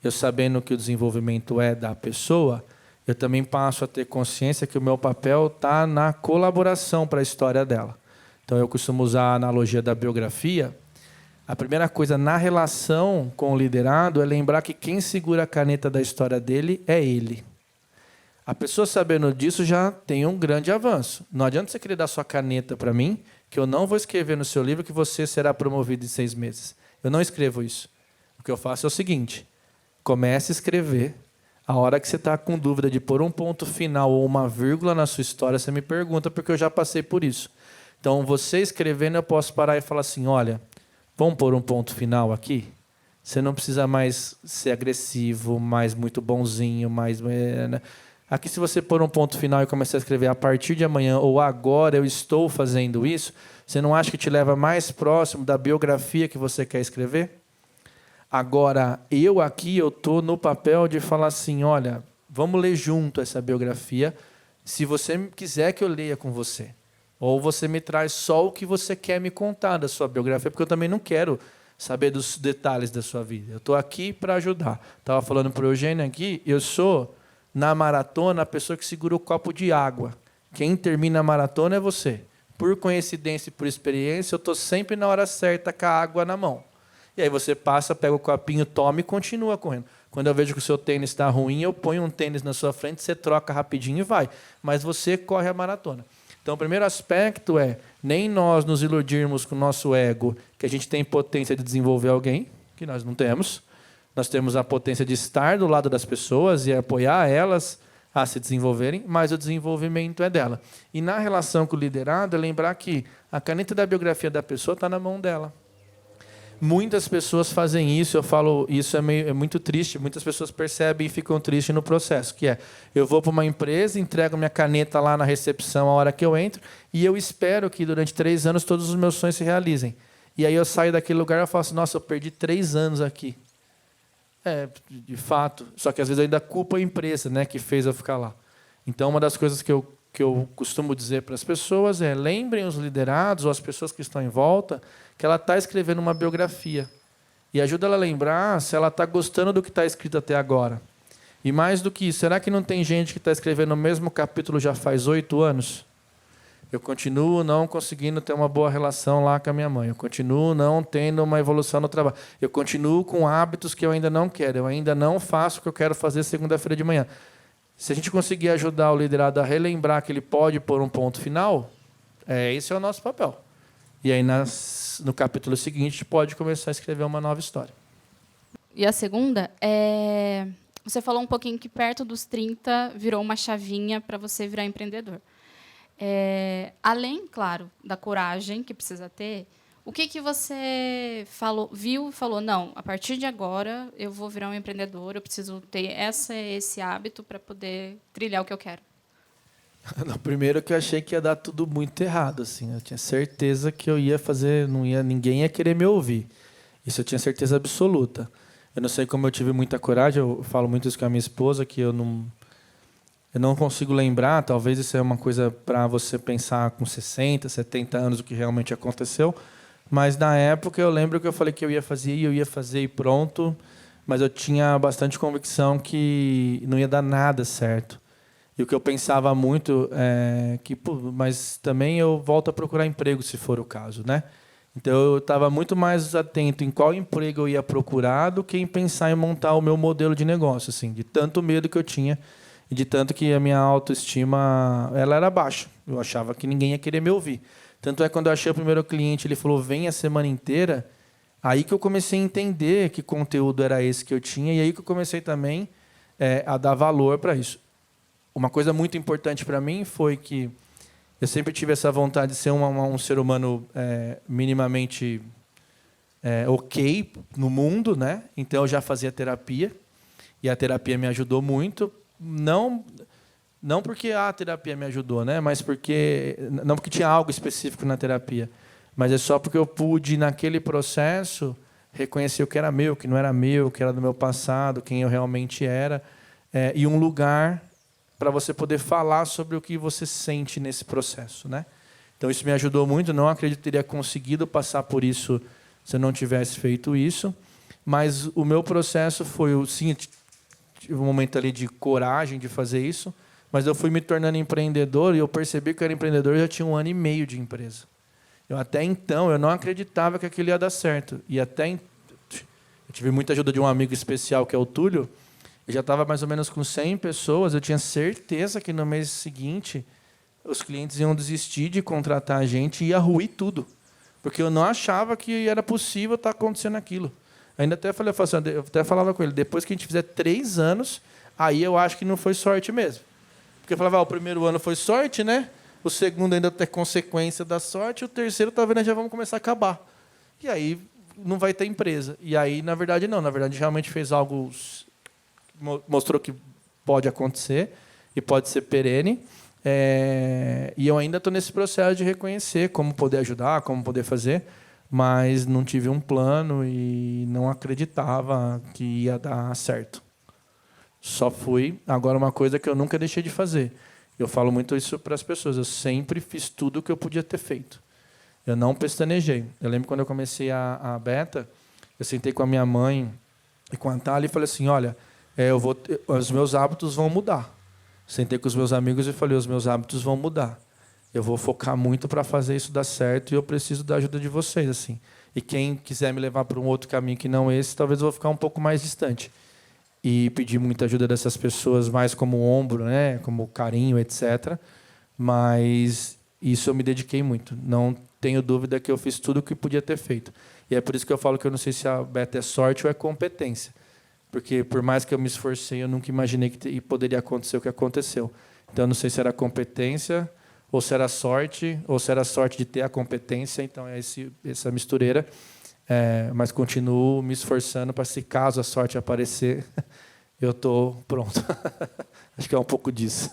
eu sabendo que o desenvolvimento é da pessoa, eu também passo a ter consciência que o meu papel está na colaboração para a história dela. Então, eu costumo usar a analogia da biografia. A primeira coisa na relação com o liderado é lembrar que quem segura a caneta da história dele é ele. A pessoa sabendo disso já tem um grande avanço. Não adianta você querer dar sua caneta para mim, que eu não vou escrever no seu livro que você será promovido em 6 meses. Eu não escrevo isso. O que eu faço é o seguinte: comece a escrever. A hora que você está com dúvida de pôr um ponto final ou uma vírgula na sua história, você me pergunta, porque eu já passei por isso. Então, você escrevendo, eu posso parar e falar assim, olha, vamos pôr um ponto final aqui? Você não precisa mais ser agressivo, mais muito bonzinho, mais... Aqui, se você pôr um ponto final e começar a escrever a partir de amanhã ou agora eu estou fazendo isso, você não acha que te leva mais próximo da biografia que você quer escrever? Agora, eu estou no papel de falar assim, olha, vamos ler junto essa biografia, se você quiser que eu leia com você. Ou você me traz só o que você quer me contar da sua biografia, porque eu também não quero saber dos detalhes da sua vida. Eu estou aqui para ajudar. Estava falando para o Eugênio aqui, eu sou, na maratona, a pessoa que segura o copo de água. Quem termina a maratona é você. Por coincidência e por experiência, eu estou sempre na hora certa com a água na mão. E aí você passa, pega o copinho, toma e continua correndo. Quando eu vejo que o seu tênis está ruim, eu ponho um tênis na sua frente, você troca rapidinho e vai. Mas você corre a maratona. Então, o primeiro aspecto é nem nós nos iludirmos com o nosso ego, que a gente tem potência de desenvolver alguém, que nós não temos. Nós temos a potência de estar do lado das pessoas e apoiar elas a se desenvolverem, mas o desenvolvimento é dela. E na relação com o liderado, é lembrar que a caneta da biografia da pessoa está na mão dela. Muitas pessoas fazem isso, eu falo, isso é muito triste, muitas pessoas percebem e ficam tristes no processo, que é, eu vou para uma empresa, entrego minha caneta lá na recepção a hora que eu entro, e eu espero que durante 3 anos todos os meus sonhos se realizem. E aí eu saio daquele lugar e falo assim, nossa, eu perdi 3 anos aqui. De fato, só que às vezes eu ainda culpo a empresa, né, que fez eu ficar lá. Então, uma das coisas que eu costumo dizer para as pessoas é, lembrem os liderados ou as pessoas que estão em volta que ela está escrevendo uma biografia. E ajuda ela a lembrar se ela está gostando do que está escrito até agora. E mais do que isso, será que não tem gente que está escrevendo o mesmo capítulo já faz 8 anos? Eu continuo não conseguindo ter uma boa relação lá com a minha mãe. Eu continuo não tendo uma evolução no trabalho. Eu continuo com hábitos que eu ainda não quero. Eu ainda não faço o que eu quero fazer segunda-feira de manhã. Se a gente conseguir ajudar o liderado a relembrar que ele pode pôr um ponto final, esse é o nosso papel. E aí, no capítulo seguinte, a gente pode começar a escrever uma nova história. E a segunda é... Você falou um pouquinho que perto dos 30 virou uma chavinha para você virar empreendedor. Além, claro, da coragem que precisa ter, o que você viu e falou, não, a partir de agora eu vou virar um empreendedor, eu preciso ter esse hábito para poder trilhar o que eu quero? No primeiro que eu achei que ia dar tudo muito errado, assim. Eu tinha certeza que eu ia fazer, ninguém ia querer me ouvir. Isso eu tinha certeza absoluta. Eu não sei como eu tive muita coragem, eu falo muito isso com a minha esposa, que eu não consigo lembrar, talvez isso é uma coisa para você pensar com 60, 70 anos o que realmente aconteceu, mas na época eu lembro que eu falei que eu ia fazer e pronto, mas eu tinha bastante convicção que não ia dar nada certo. E o que eu pensava muito é que, mas também eu volto a procurar emprego, se for o caso, né? Então, eu estava muito mais atento em qual emprego eu ia procurar do que em pensar em montar o meu modelo de negócio, assim, de tanto medo que eu tinha e de tanto que a minha autoestima ela era baixa. Eu achava que ninguém ia querer me ouvir. Tanto é que quando eu achei o primeiro cliente, ele falou, vem a semana inteira, aí que eu comecei a entender que conteúdo era esse que eu tinha e aí que eu comecei também a dar valor para isso. Uma coisa muito importante para mim foi que eu sempre tive essa vontade de ser um ser humano minimamente ok no mundo, né? Então eu já fazia terapia e a terapia me ajudou muito, não porque a terapia me ajudou, né? Mas não porque tinha algo específico na terapia, mas é só porque eu pude naquele processo reconhecer o que era meu, o que não era meu, o que era do meu passado, quem eu realmente era, e um lugar para você poder falar sobre o que você sente nesse processo, né? Então, isso me ajudou muito. Não acredito que teria conseguido passar por isso se eu não tivesse feito isso. Mas o meu processo foi, sim, tive um momento ali de coragem de fazer isso, mas eu fui me tornando empreendedor e eu percebi que eu era empreendedor já tinha 1 ano e meio de empresa. Até então, eu não acreditava que aquilo ia dar certo. E eu tive muita ajuda de um amigo especial, que é o Túlio. Eu já estava mais ou menos com 100 pessoas. Eu tinha certeza que no mês seguinte os clientes iam desistir de contratar a gente e ia ruir tudo. Porque eu não achava que era possível estar acontecendo aquilo. Ainda até eu até falava com ele, depois que a gente fizer 3 anos, aí eu acho que não foi sorte mesmo. Porque eu falava, o primeiro ano foi sorte, né? O segundo ainda tem consequência da sorte, o terceiro, tá vendo, já vamos começar a acabar. E aí não vai ter empresa. E aí, na verdade, não. Na verdade, realmente fez algo, mostrou que pode acontecer e pode ser perene. E eu ainda estou nesse processo de reconhecer como poder ajudar, como poder fazer, mas não tive um plano e não acreditava que ia dar certo. Só fui. Agora, uma coisa que eu nunca deixei de fazer. Eu falo muito isso para as pessoas. Eu sempre fiz tudo o que eu podia ter feito. Eu não pestanejei. Eu lembro quando eu comecei a Beta, eu sentei com a minha mãe e com a Thalia e falei assim, olha, os meus hábitos vão mudar. Sentei com os meus amigos e falei, os meus hábitos vão mudar. Eu vou focar muito para fazer isso dar certo e eu preciso da ajuda de vocês. Assim. E quem quiser me levar para um outro caminho que não esse, talvez eu vou ficar um pouco mais distante. E pedir muita ajuda dessas pessoas, mais como ombro, né, como carinho, etc. Mas isso eu me dediquei muito. Não tenho dúvida que eu fiz tudo o que podia ter feito. E é por isso que eu falo que eu não sei se a Beta é sorte ou é competência. Porque, por mais que eu me esforcei, eu nunca imaginei que poderia acontecer o que aconteceu. Então, eu não sei se era competência, ou se era sorte de ter a competência. Então, é essa mistureira. Mas continuo me esforçando para, se caso a sorte aparecer, eu estou pronto. Acho que é um pouco disso.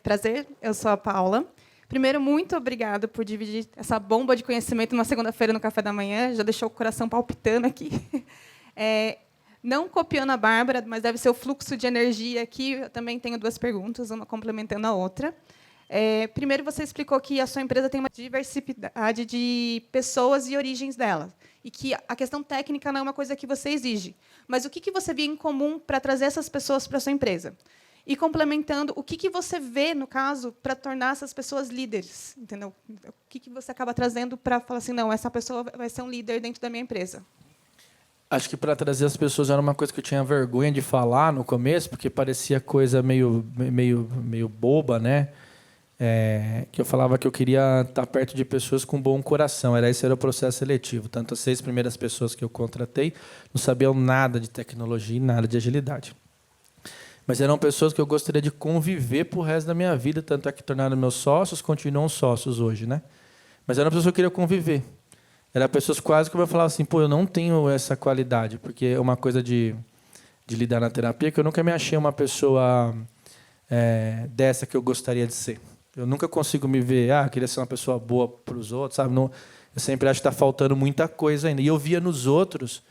Prazer, eu sou a Paula. Primeiro, muito obrigada por dividir essa bomba de conhecimento numa segunda-feira no café da manhã. Já deixou o coração palpitando aqui. Não copiando a Bárbara, mas deve ser o fluxo de energia aqui. Eu também tenho 2 perguntas, uma complementando a outra. Primeiro, você explicou que a sua empresa tem uma diversidade de pessoas e origens dela, e que a questão técnica não é uma coisa que você exige. Mas o que você vê em comum para trazer essas pessoas para a sua empresa? E, complementando, o que você vê, no caso, para tornar essas pessoas líderes? Entendeu? O que você acaba trazendo para falar assim, não, essa pessoa vai ser um líder dentro da minha empresa? Acho que para trazer as pessoas era uma coisa que eu tinha vergonha de falar no começo, porque parecia coisa meio boba, né? Que eu falava que eu queria estar perto de pessoas com bom coração. Esse era o processo seletivo. Tanto as 6 primeiras pessoas que eu contratei não sabiam nada de tecnologia e nada de agilidade. Mas eram pessoas que eu gostaria de conviver para o resto da minha vida, tanto é que tornaram meus sócios, continuam sócios hoje, né? Mas eram pessoas que eu queria conviver. Eram pessoas quase que eu falava assim, eu não tenho essa qualidade, porque é uma coisa de lidar na terapia que eu nunca me achei uma pessoa dessa que eu gostaria de ser. Eu nunca consigo me ver, queria ser uma pessoa boa para os outros, sabe? Não, eu sempre acho que está faltando muita coisa ainda. E eu via nos outros,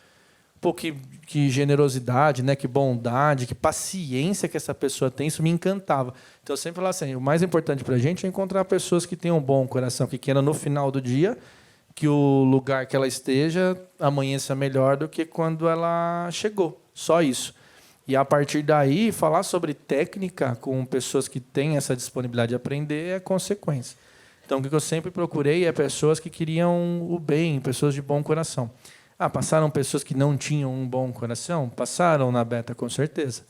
que generosidade, né? Que bondade, que paciência que essa pessoa tem, isso me encantava. Então, eu sempre falava assim, o mais importante para a gente é encontrar pessoas que tenham um bom coração, que queiram, no final do dia, que o lugar que ela esteja amanheça melhor do que quando ela chegou. Só isso. E, a partir daí, falar sobre técnica com pessoas que têm essa disponibilidade de aprender é consequência. Então, o que eu sempre procurei é pessoas que queriam o bem, pessoas de bom coração. Passaram pessoas que não tinham um bom coração? Passaram na Beta, com certeza.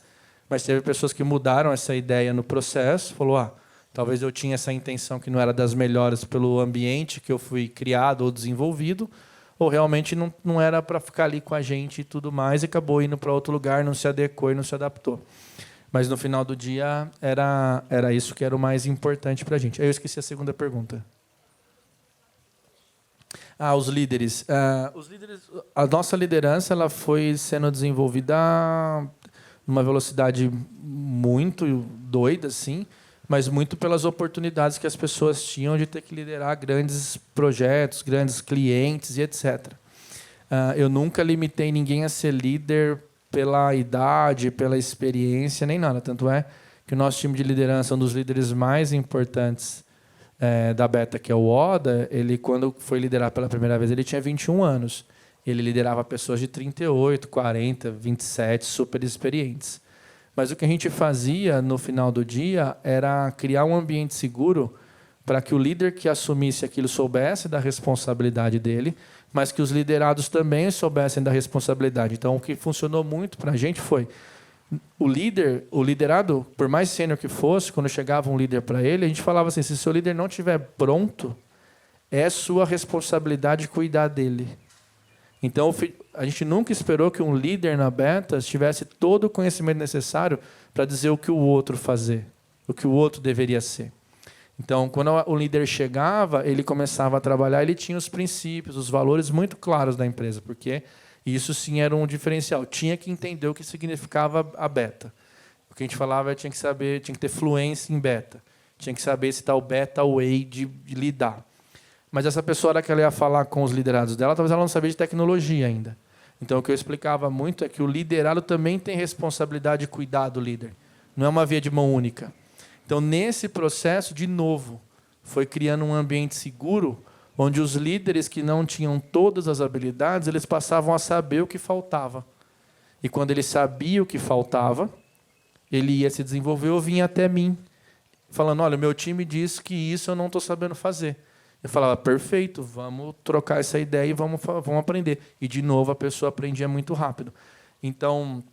Mas teve pessoas que mudaram essa ideia no processo, falou, talvez eu tinha essa intenção que não era das melhores pelo ambiente que eu fui criado ou desenvolvido, ou realmente não era para ficar ali com a gente e tudo mais, e acabou indo para outro lugar, não se adequou e não se adaptou. Mas, no final do dia, era isso que era o mais importante para a gente. Aí eu esqueci a segunda pergunta. Os líderes. A nossa liderança ela foi sendo desenvolvida numa velocidade muito doida, assim, mas muito pelas oportunidades que as pessoas tinham de ter que liderar grandes projetos, grandes clientes e etc. Eu nunca limitei ninguém a ser líder pela idade, pela experiência, nem nada. Tanto é que o nosso time de liderança, um dos líderes mais importantes da Beta, que é o Oda, ele, quando foi liderar pela primeira vez, ele tinha 21 anos. Ele liderava pessoas de 38, 40, 27, super experientes. Mas o que a gente fazia no final do dia era criar um ambiente seguro para que o líder que assumisse aquilo soubesse da responsabilidade dele, mas que os liderados também soubessem da responsabilidade. Então, o que funcionou muito para a gente foi o liderado, por mais sênior que fosse, quando chegava um líder para ele, a gente falava assim: se seu líder não estiver pronto, é sua responsabilidade cuidar dele. Então, a gente nunca esperou que um líder na Beta tivesse todo o conhecimento necessário para dizer o que o outro fazer, o que o outro deveria ser. Então, quando o líder chegava, ele começava a trabalhar, ele tinha os princípios, os valores muito claros da empresa, porque isso sim era um diferencial. Tinha que entender o que significava a Beta. O que a gente falava tinha que saber, tinha que ter fluência em Beta. Tinha que saber se tal Beta way de lidar. Mas essa pessoa, hora que ela ia falar com os liderados dela, talvez ela não sabia de tecnologia ainda. Então, o que eu explicava muito é que o liderado também tem responsabilidade de cuidar do líder. Não é uma via de mão única. Então, nesse processo, de novo, foi criando um ambiente seguro, onde os líderes que não tinham todas as habilidades, eles passavam a saber o que faltava. E quando ele sabia o que faltava, ele ia se desenvolver ou vinha até mim, falando: olha, o meu time diz que isso eu não estou sabendo fazer. Eu falava: perfeito, vamos trocar essa ideia e vamos aprender. E, de novo, a pessoa aprendia muito rápido. Então,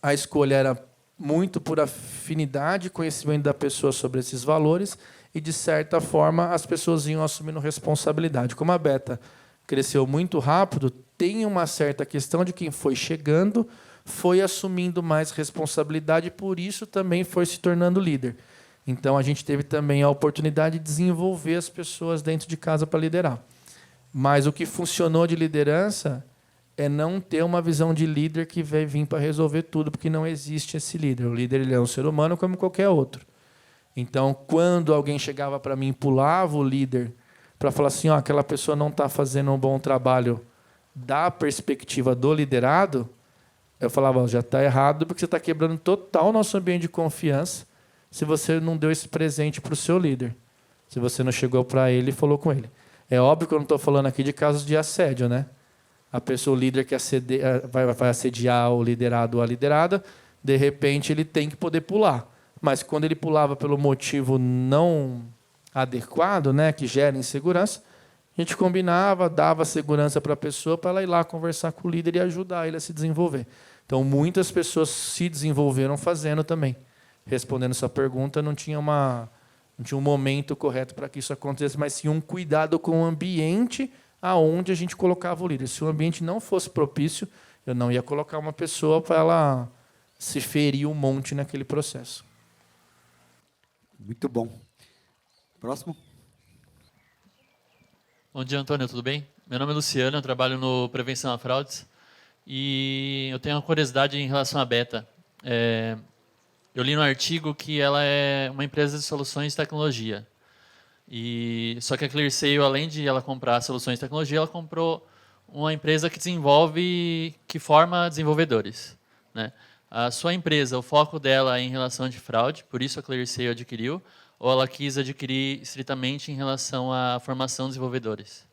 a escolha era muito por afinidade e conhecimento da pessoa sobre esses valores e, de certa forma, as pessoas iam assumindo responsabilidade. Como a Beta cresceu muito rápido, tem uma certa questão de quem foi chegando, foi assumindo mais responsabilidade e, por isso, também foi se tornando líder. Então, a gente teve também a oportunidade de desenvolver as pessoas dentro de casa para liderar. Mas o que funcionou de liderança é não ter uma visão de líder que vai vir para resolver tudo, porque não existe esse líder. O líder, ele é um ser humano como qualquer outro. Então, quando alguém chegava para mim, pulava o líder para falar assim: ó, aquela pessoa não está fazendo um bom trabalho da perspectiva do liderado, eu falava: já está errado, porque você está quebrando total o nosso ambiente de confiança se você não deu esse presente para o seu líder, se você não chegou para ele e falou com ele. É óbvio que eu não estou falando aqui de casos de assédio, né? A pessoa, o líder que vai assediar o liderado ou a liderada, de repente ele tem que poder pular. Mas quando ele pulava pelo motivo não adequado, né, que gera insegurança, a gente combinava, dava segurança para a pessoa para ela ir lá conversar com o líder e ajudar ele a se desenvolver. Então, muitas pessoas se desenvolveram fazendo também. Respondendo essa pergunta, não tinha um momento correto para que isso acontecesse, mas sim um cuidado com o ambiente aonde a gente colocava o líder. Se o ambiente não fosse propício, eu não ia colocar uma pessoa para ela se ferir um monte naquele processo. Muito bom. Próximo. Bom dia, Antônio, tudo bem? Meu nome é Luciano, eu trabalho no Prevenção a Fraudes e eu tenho uma curiosidade em relação à Beta. Eu li no artigo que ela é uma empresa de soluções de tecnologia. Só que a ClearSale, além de ela comprar soluções de tecnologia, ela comprou uma empresa que que forma desenvolvedores, né? A sua empresa, o foco dela é em relação de fraude, por isso a ClearSale adquiriu, ou ela quis adquirir estritamente em relação à formação de desenvolvedores?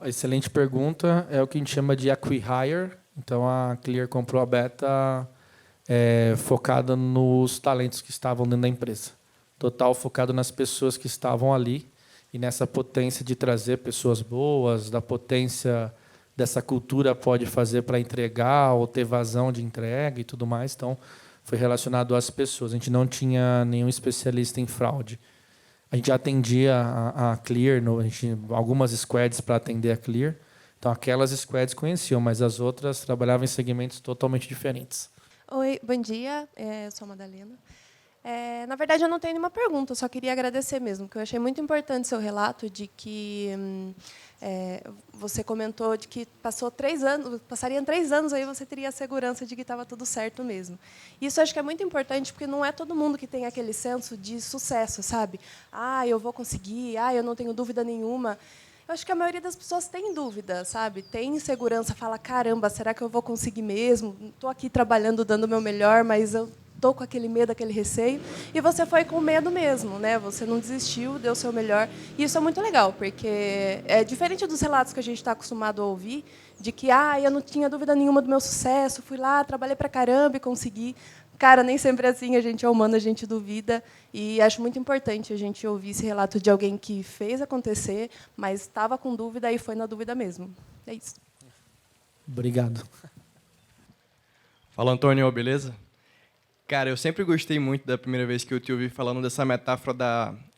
Excelente pergunta. É o que a gente chama de acqui-hire. Então, a Clear comprou a Beta focada nos talentos que estavam dentro da empresa. Total focado nas pessoas que estavam ali e nessa potência de trazer pessoas boas, da potência dessa cultura pode fazer para entregar ou ter vazão de entrega e tudo mais. Então, foi relacionado às pessoas. A gente não tinha nenhum especialista em fraude. A gente já atendia a Clear, algumas squads para atender a Clear. Então, aquelas squads conheciam, mas as outras trabalhavam em segmentos totalmente diferentes. Oi, bom dia. Eu sou a Madalena. Na verdade, eu não tenho nenhuma pergunta, eu só queria agradecer mesmo, porque eu achei muito importante seu relato de que você comentou de que passariam 3 anos aí você teria a segurança de que estava tudo certo mesmo. Isso eu acho que é muito importante, porque não é todo mundo que tem aquele senso de sucesso, sabe? Eu vou conseguir, eu não tenho dúvida nenhuma. Eu acho que a maioria das pessoas tem dúvida, sabe? Tem insegurança, fala: caramba, será que eu vou conseguir mesmo? Estou aqui trabalhando, dando o meu melhor, mas eu tô com aquele medo, aquele receio, e você foi com medo mesmo, né? Você não desistiu, deu o seu melhor. E isso é muito legal, porque é diferente dos relatos que a gente está acostumado a ouvir, de que eu não tinha dúvida nenhuma do meu sucesso, fui lá, trabalhei pra caramba e consegui. Cara, nem sempre é assim, a gente é humano, a gente duvida, e acho muito importante a gente ouvir esse relato de alguém que fez acontecer, mas estava com dúvida e foi na dúvida mesmo. É isso. Obrigado. Fala, Antônio, beleza? Cara, eu sempre gostei muito da primeira vez que eu te ouvi falando dessa metáfora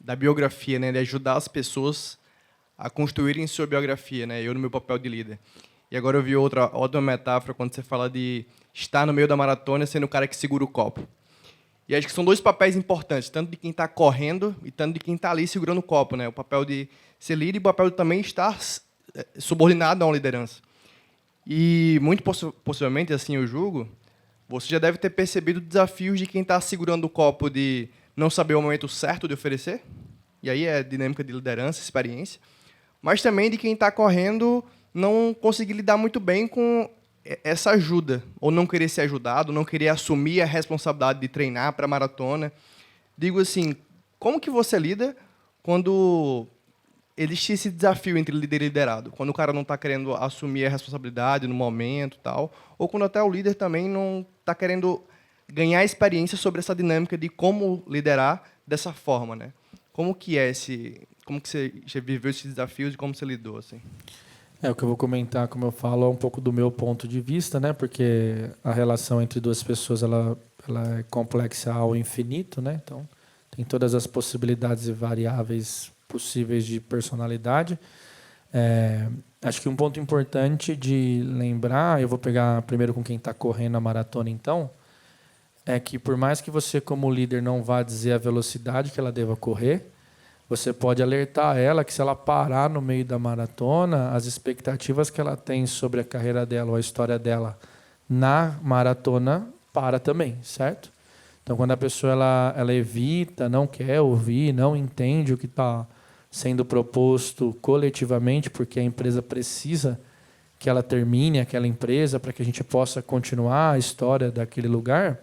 da biografia, né, de ajudar as pessoas a construírem sua biografia, né, eu no meu papel de líder. E agora eu vi outra metáfora quando você fala de estar no meio da maratona sendo o cara que segura o copo. E acho que são dois papéis importantes, tanto de quem está correndo e tanto de quem está ali segurando o copo, né? O papel de ser líder e o papel de também estar subordinado a uma liderança. E, muito possivelmente, assim eu julgo, você já deve ter percebido desafios de quem está segurando o copo de não saber o momento certo de oferecer, e aí é dinâmica de liderança, experiência, mas também de quem está correndo não conseguir lidar muito bem com essa ajuda, ou não querer ser ajudado, não querer assumir a responsabilidade de treinar para a maratona. Digo assim, como que você lida quando existe esse desafio entre líder e liderado? Quando o cara não está querendo assumir a responsabilidade no momento, tal, ou quando até o líder também não está querendo ganhar experiência sobre essa dinâmica de como liderar dessa forma, né? Como que você já viveu esses desafios e como você lidou, assim? O que eu vou comentar, como eu falo, é um pouco do meu ponto de vista, né? Porque a relação entre duas pessoas ela é complexa ao infinito, né? Então, tem todas as possibilidades e variáveis possíveis de personalidade. Acho que um ponto importante de lembrar, eu vou pegar primeiro com quem está correndo a maratona, então, é que por mais que você, como líder, não vá dizer a velocidade que ela deva correr, você pode alertar ela que se ela parar no meio da maratona, as expectativas que ela tem sobre a carreira dela ou a história dela na maratona para também, certo? Então, quando a pessoa ela evita, não quer ouvir, não entende o que está sendo proposto coletivamente, porque a empresa precisa que ela termine aquela empresa para que a gente possa continuar a história daquele lugar,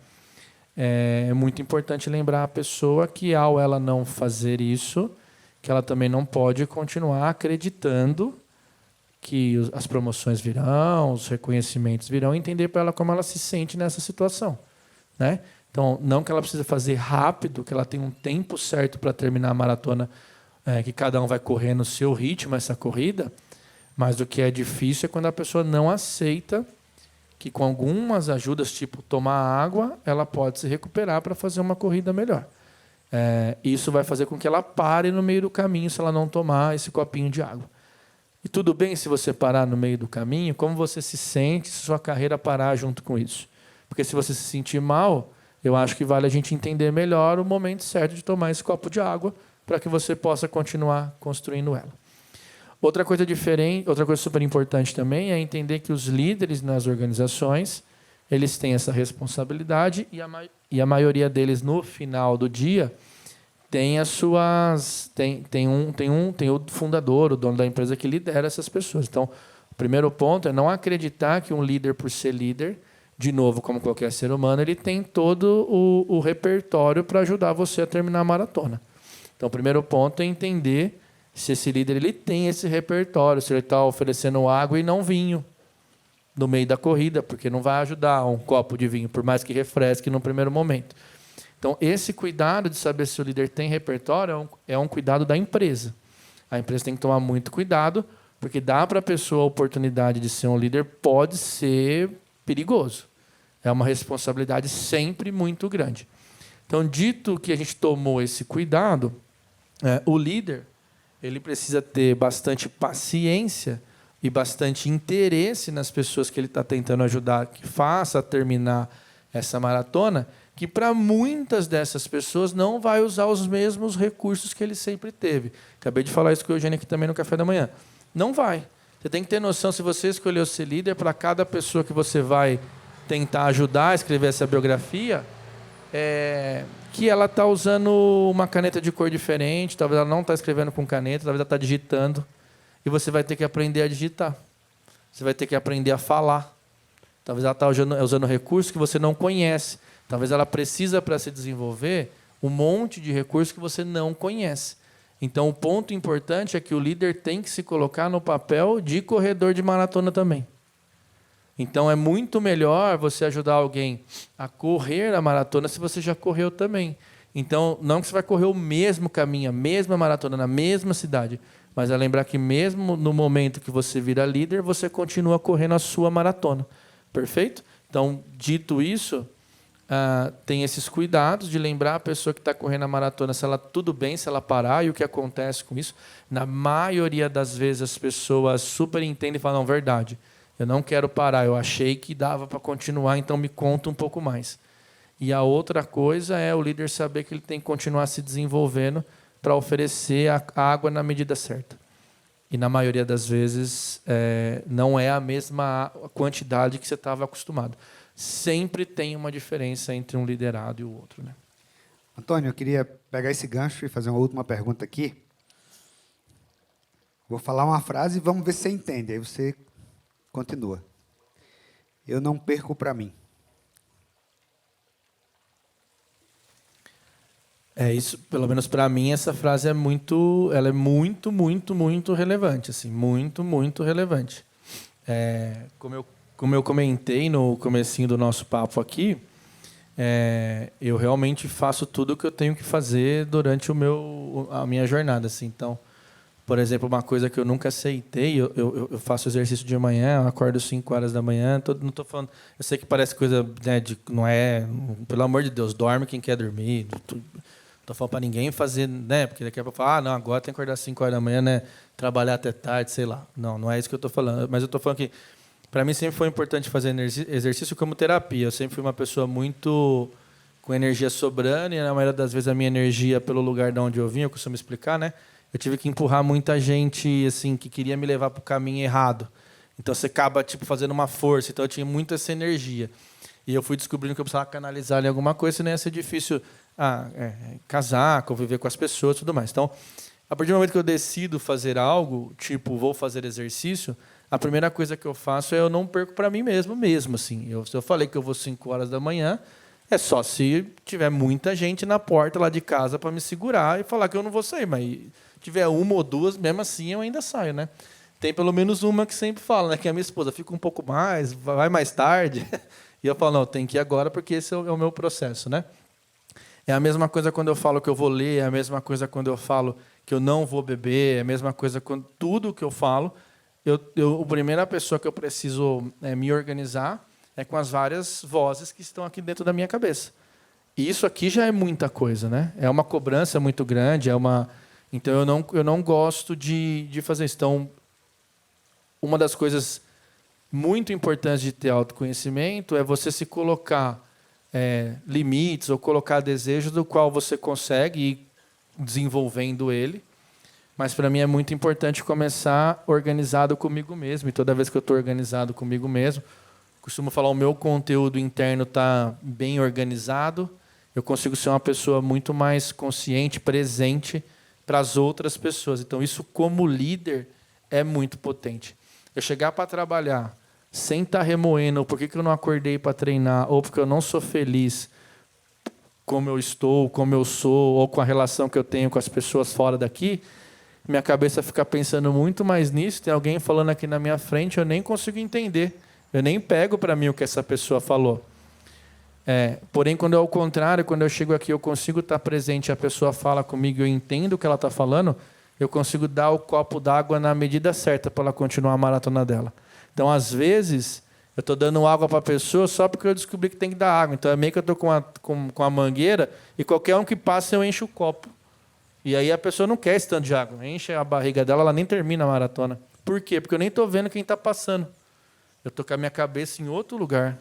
é muito importante lembrar a pessoa que, ao ela não fazer isso, que ela também não pode continuar acreditando que as promoções virão, os reconhecimentos virão, e entender para ela como ela se sente nessa situação, né? Então, não que ela precisa fazer rápido, que ela tem um tempo certo para terminar a maratona, que cada um vai correr no seu ritmo essa corrida, mas o que é difícil é quando a pessoa não aceita que, com algumas ajudas, tipo tomar água, ela pode se recuperar para fazer uma corrida melhor. Isso vai fazer com que ela pare no meio do caminho se ela não tomar esse copinho de água. E tudo bem se você parar no meio do caminho, como você se sente se sua carreira parar junto com isso? Porque se você se sentir mal, eu acho que vale a gente entender melhor o momento certo de tomar esse copo de água para que você possa continuar construindo ela. Outra coisa diferente, outra coisa super importante também é entender que os líderes nas organizações, eles têm essa responsabilidade e a maioria deles, no final do dia, tem as suas tem o fundador, o dono da empresa, que lidera essas pessoas. Então, o primeiro ponto é não acreditar que um líder, por ser líder, de novo, como qualquer ser humano, ele tem todo o repertório para ajudar você a terminar a maratona. Então, o primeiro ponto é entender se esse líder ele tem esse repertório, se ele está oferecendo água e não vinho no meio da corrida, porque não vai ajudar um copo de vinho, por mais que refresque no primeiro momento. Então, esse cuidado de saber se o líder tem repertório é um cuidado da empresa. A empresa tem que tomar muito cuidado, porque dar para a pessoa a oportunidade de ser um líder pode ser perigoso. É uma responsabilidade sempre muito grande. Então, dito que a gente tomou esse cuidado, o líder ele precisa ter bastante paciência e bastante interesse nas pessoas que ele está tentando ajudar, que faça terminar essa maratona, que para muitas dessas pessoas não vai usar os mesmos recursos que ele sempre teve. Acabei de falar isso com o Eugênio aqui também no café da manhã. Não vai. Você tem que ter noção, se você escolheu ser líder, para cada pessoa que você vai tentar ajudar a escrever essa biografia, que ela está usando uma caneta de cor diferente, talvez ela não está escrevendo com caneta, talvez ela está digitando, e você vai ter que aprender a digitar. Você vai ter que aprender a falar. Talvez ela está usando recursos que você não conhece. Talvez ela precisa, para se desenvolver, um monte de recursos que você não conhece. Então, o ponto importante é que o líder tem que se colocar no papel de corredor de maratona também. Então, é muito melhor você ajudar alguém a correr a maratona se você já correu também. Então, não que você vai correr o mesmo caminho, a mesma maratona, na mesma cidade, mas é lembrar que mesmo no momento que você vira líder, você continua correndo a sua maratona. Perfeito? Então, dito isso, tem esses cuidados de lembrar a pessoa que está correndo a maratona, se ela tudo bem, se ela parar, e o que acontece com isso. Na maioria das vezes, as pessoas super entendem e falam, não, verdade, eu não quero parar, eu achei que dava para continuar, então me conta um pouco mais. E a outra coisa é o líder saber que ele tem que continuar se desenvolvendo para oferecer a água na medida certa. E, na maioria das vezes, não é a mesma quantidade que você estava acostumado. Sempre tem uma diferença entre um liderado e o outro, né? Antônio, eu queria pegar esse gancho e fazer uma última pergunta aqui. Vou falar uma frase e vamos ver se você entende. Aí você continua. Eu não perco para mim. Isso, pelo menos para mim, essa frase é muito relevante, assim, muito relevante. Como eu comentei no comecinho do nosso papo aqui, eu realmente faço tudo o que eu tenho que fazer durante a minha jornada, assim. Então, por exemplo, uma coisa que eu nunca aceitei, eu faço exercício de manhã, eu acordo 5 horas da manhã, não estou falando, eu sei que parece coisa, né, não é, pelo amor de Deus, dorme quem quer dormir. Não estou falando para ninguém fazer, né? Porque daqui a pouco falar, não, agora tem que acordar 5 horas da manhã, né? Trabalhar até tarde, sei lá. Não é isso que eu estou falando. Mas eu estou falando que, para mim, sempre foi importante fazer exercício como terapia. Eu sempre fui uma pessoa muito com energia sobrando, e na maioria das vezes a minha energia, pelo lugar de onde eu vim, eu costumo explicar, né? Eu tive que empurrar muita gente assim que queria me levar para o caminho errado. Então você acaba fazendo uma força. Então eu tinha muita essa energia. E eu fui descobrindo que eu precisava canalizar em alguma coisa, senão ia ser difícil casar, conviver com as pessoas e tudo mais. Então, a partir do momento que eu decido fazer algo, vou fazer exercício, a primeira coisa que eu faço é eu não perco para mim mesmo. Assim. Se eu falei que eu vou 5 horas da manhã, é só se tiver muita gente na porta lá de casa para me segurar e falar que eu não vou sair. Mas se tiver uma ou duas, mesmo assim eu ainda saio, né? Tem pelo menos uma que sempre fala, né? Que é a minha esposa fica um pouco mais, vai mais tarde. E eu falo, não, tem que ir agora porque esse é o meu processo, né? É a mesma coisa quando eu falo que eu vou ler, é a mesma coisa quando eu falo que eu não vou beber, é a mesma coisa quando tudo que eu falo, a primeira pessoa que eu preciso me organizar é com as várias vozes que estão aqui dentro da minha cabeça. E isso aqui já é muita coisa, né? É uma cobrança muito grande, então eu não gosto de fazer isso. Então, uma das coisas muito importantes de ter autoconhecimento é você se colocar limites ou colocar desejos do qual você consegue ir desenvolvendo ele. Mas, para mim, é muito importante começar organizado comigo mesmo. E toda vez que eu estou organizado comigo mesmo, costumo falar, o meu conteúdo interno está bem organizado, eu consigo ser uma pessoa muito mais consciente, presente para as outras pessoas. Então, isso, como líder, é muito potente. Eu chegar para trabalhar sem estar remoendo por que eu não acordei para treinar, ou porque eu não sou feliz como eu estou, como eu sou, ou com a relação que eu tenho com as pessoas fora daqui, minha cabeça fica pensando muito mais nisso, tem alguém falando aqui na minha frente, eu nem consigo entender, eu nem pego para mim o que essa pessoa falou. Porém, quando é ao contrário, quando eu chego aqui, eu consigo estar presente, a pessoa fala comigo, eu entendo o que ela está falando, eu consigo dar o copo d'água na medida certa para ela continuar a maratona dela. Então, às vezes, eu estou dando água para a pessoa só porque eu descobri que tem que dar água. Então, é meio que eu estou com a mangueira e qualquer um que passa, eu encho o copo. E aí a pessoa não quer esse tanto de água. Enche a barriga dela, ela nem termina a maratona. Por quê? Porque eu nem estou vendo quem está passando. Eu estou com a minha cabeça em outro lugar.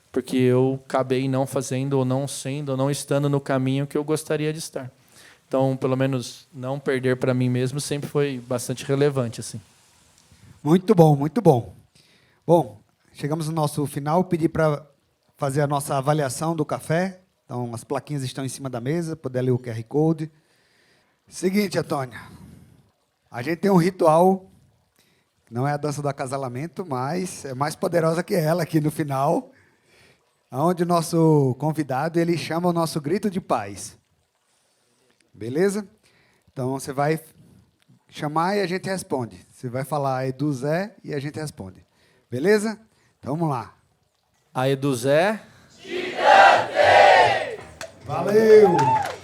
Porque eu acabei não fazendo, ou não sendo, ou não estando no caminho que eu gostaria de estar. Então, pelo menos, não perder para mim mesmo sempre foi bastante relevante, assim. Muito bom, muito bom. Bom, chegamos no nosso final. Pedi para fazer a nossa avaliação do café. Então, as plaquinhas estão em cima da mesa, poder ler o QR Code. Seguinte, Antônio. A gente tem um ritual, não é a dança do acasalamento, mas é mais poderosa que ela aqui no final. onde o nosso convidado ele chama o nosso grito de paz. Beleza? Então você vai chamar e a gente responde. Você vai falar Edu Zé e a gente responde. Beleza? Então vamos lá. A Edu Zé. Valeu!